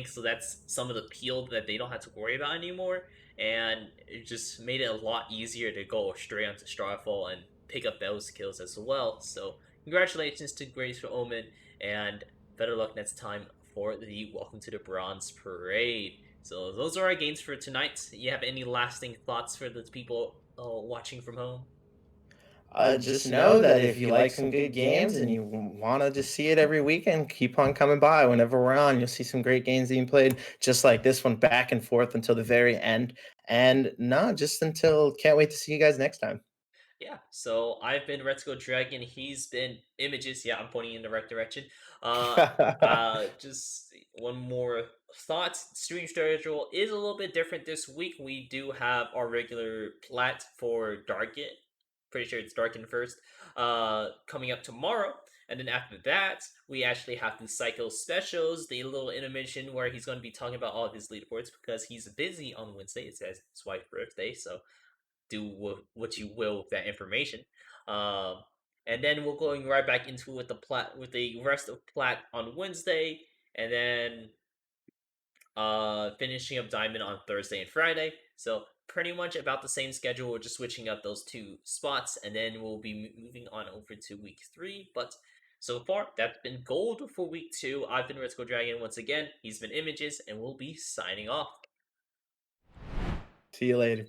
so that's some of the peel that they don't have to worry about anymore, and it just made it a lot easier to go straight onto Starfall and pick up those kills as well. So congratulations to Graceful Omen, and better luck next time for the Welcome to the Bronze Parade. So those are our games for tonight. You have any lasting thoughts for the people watching from home? Just know that if you like some good games and you want to just see it every weekend, keep on coming by. Whenever we're on, you'll see some great games being played, just like this one, back and forth until the very end. And no, just until can't wait to see you guys next time. Yeah, so I've been Let's Go Dragon. He's been Images. Yeah, I'm pointing in the right direction. Uh, just one more thought. Stream schedule is a little bit different this week. We do have our regular plat for Darken. Pretty sure it's Darken first. Coming up tomorrow. And then after that, we actually have the Psycho specials, the little intermission where he's going to be talking about all of his leaderboards because he's busy on Wednesday. It's his wife's birthday, so do what you will with that information. Um, and then we're going right back into with the plat with the rest of plat on Wednesday, and then finishing up diamond on Thursday and Friday. So pretty much about the same schedule. We're just switching up those two spots, and then we'll be moving on over to week 3. But so far, that's been gold for week 2. I've been Red Skull Dragon once again. He's been Images, and we'll be signing off. See you later.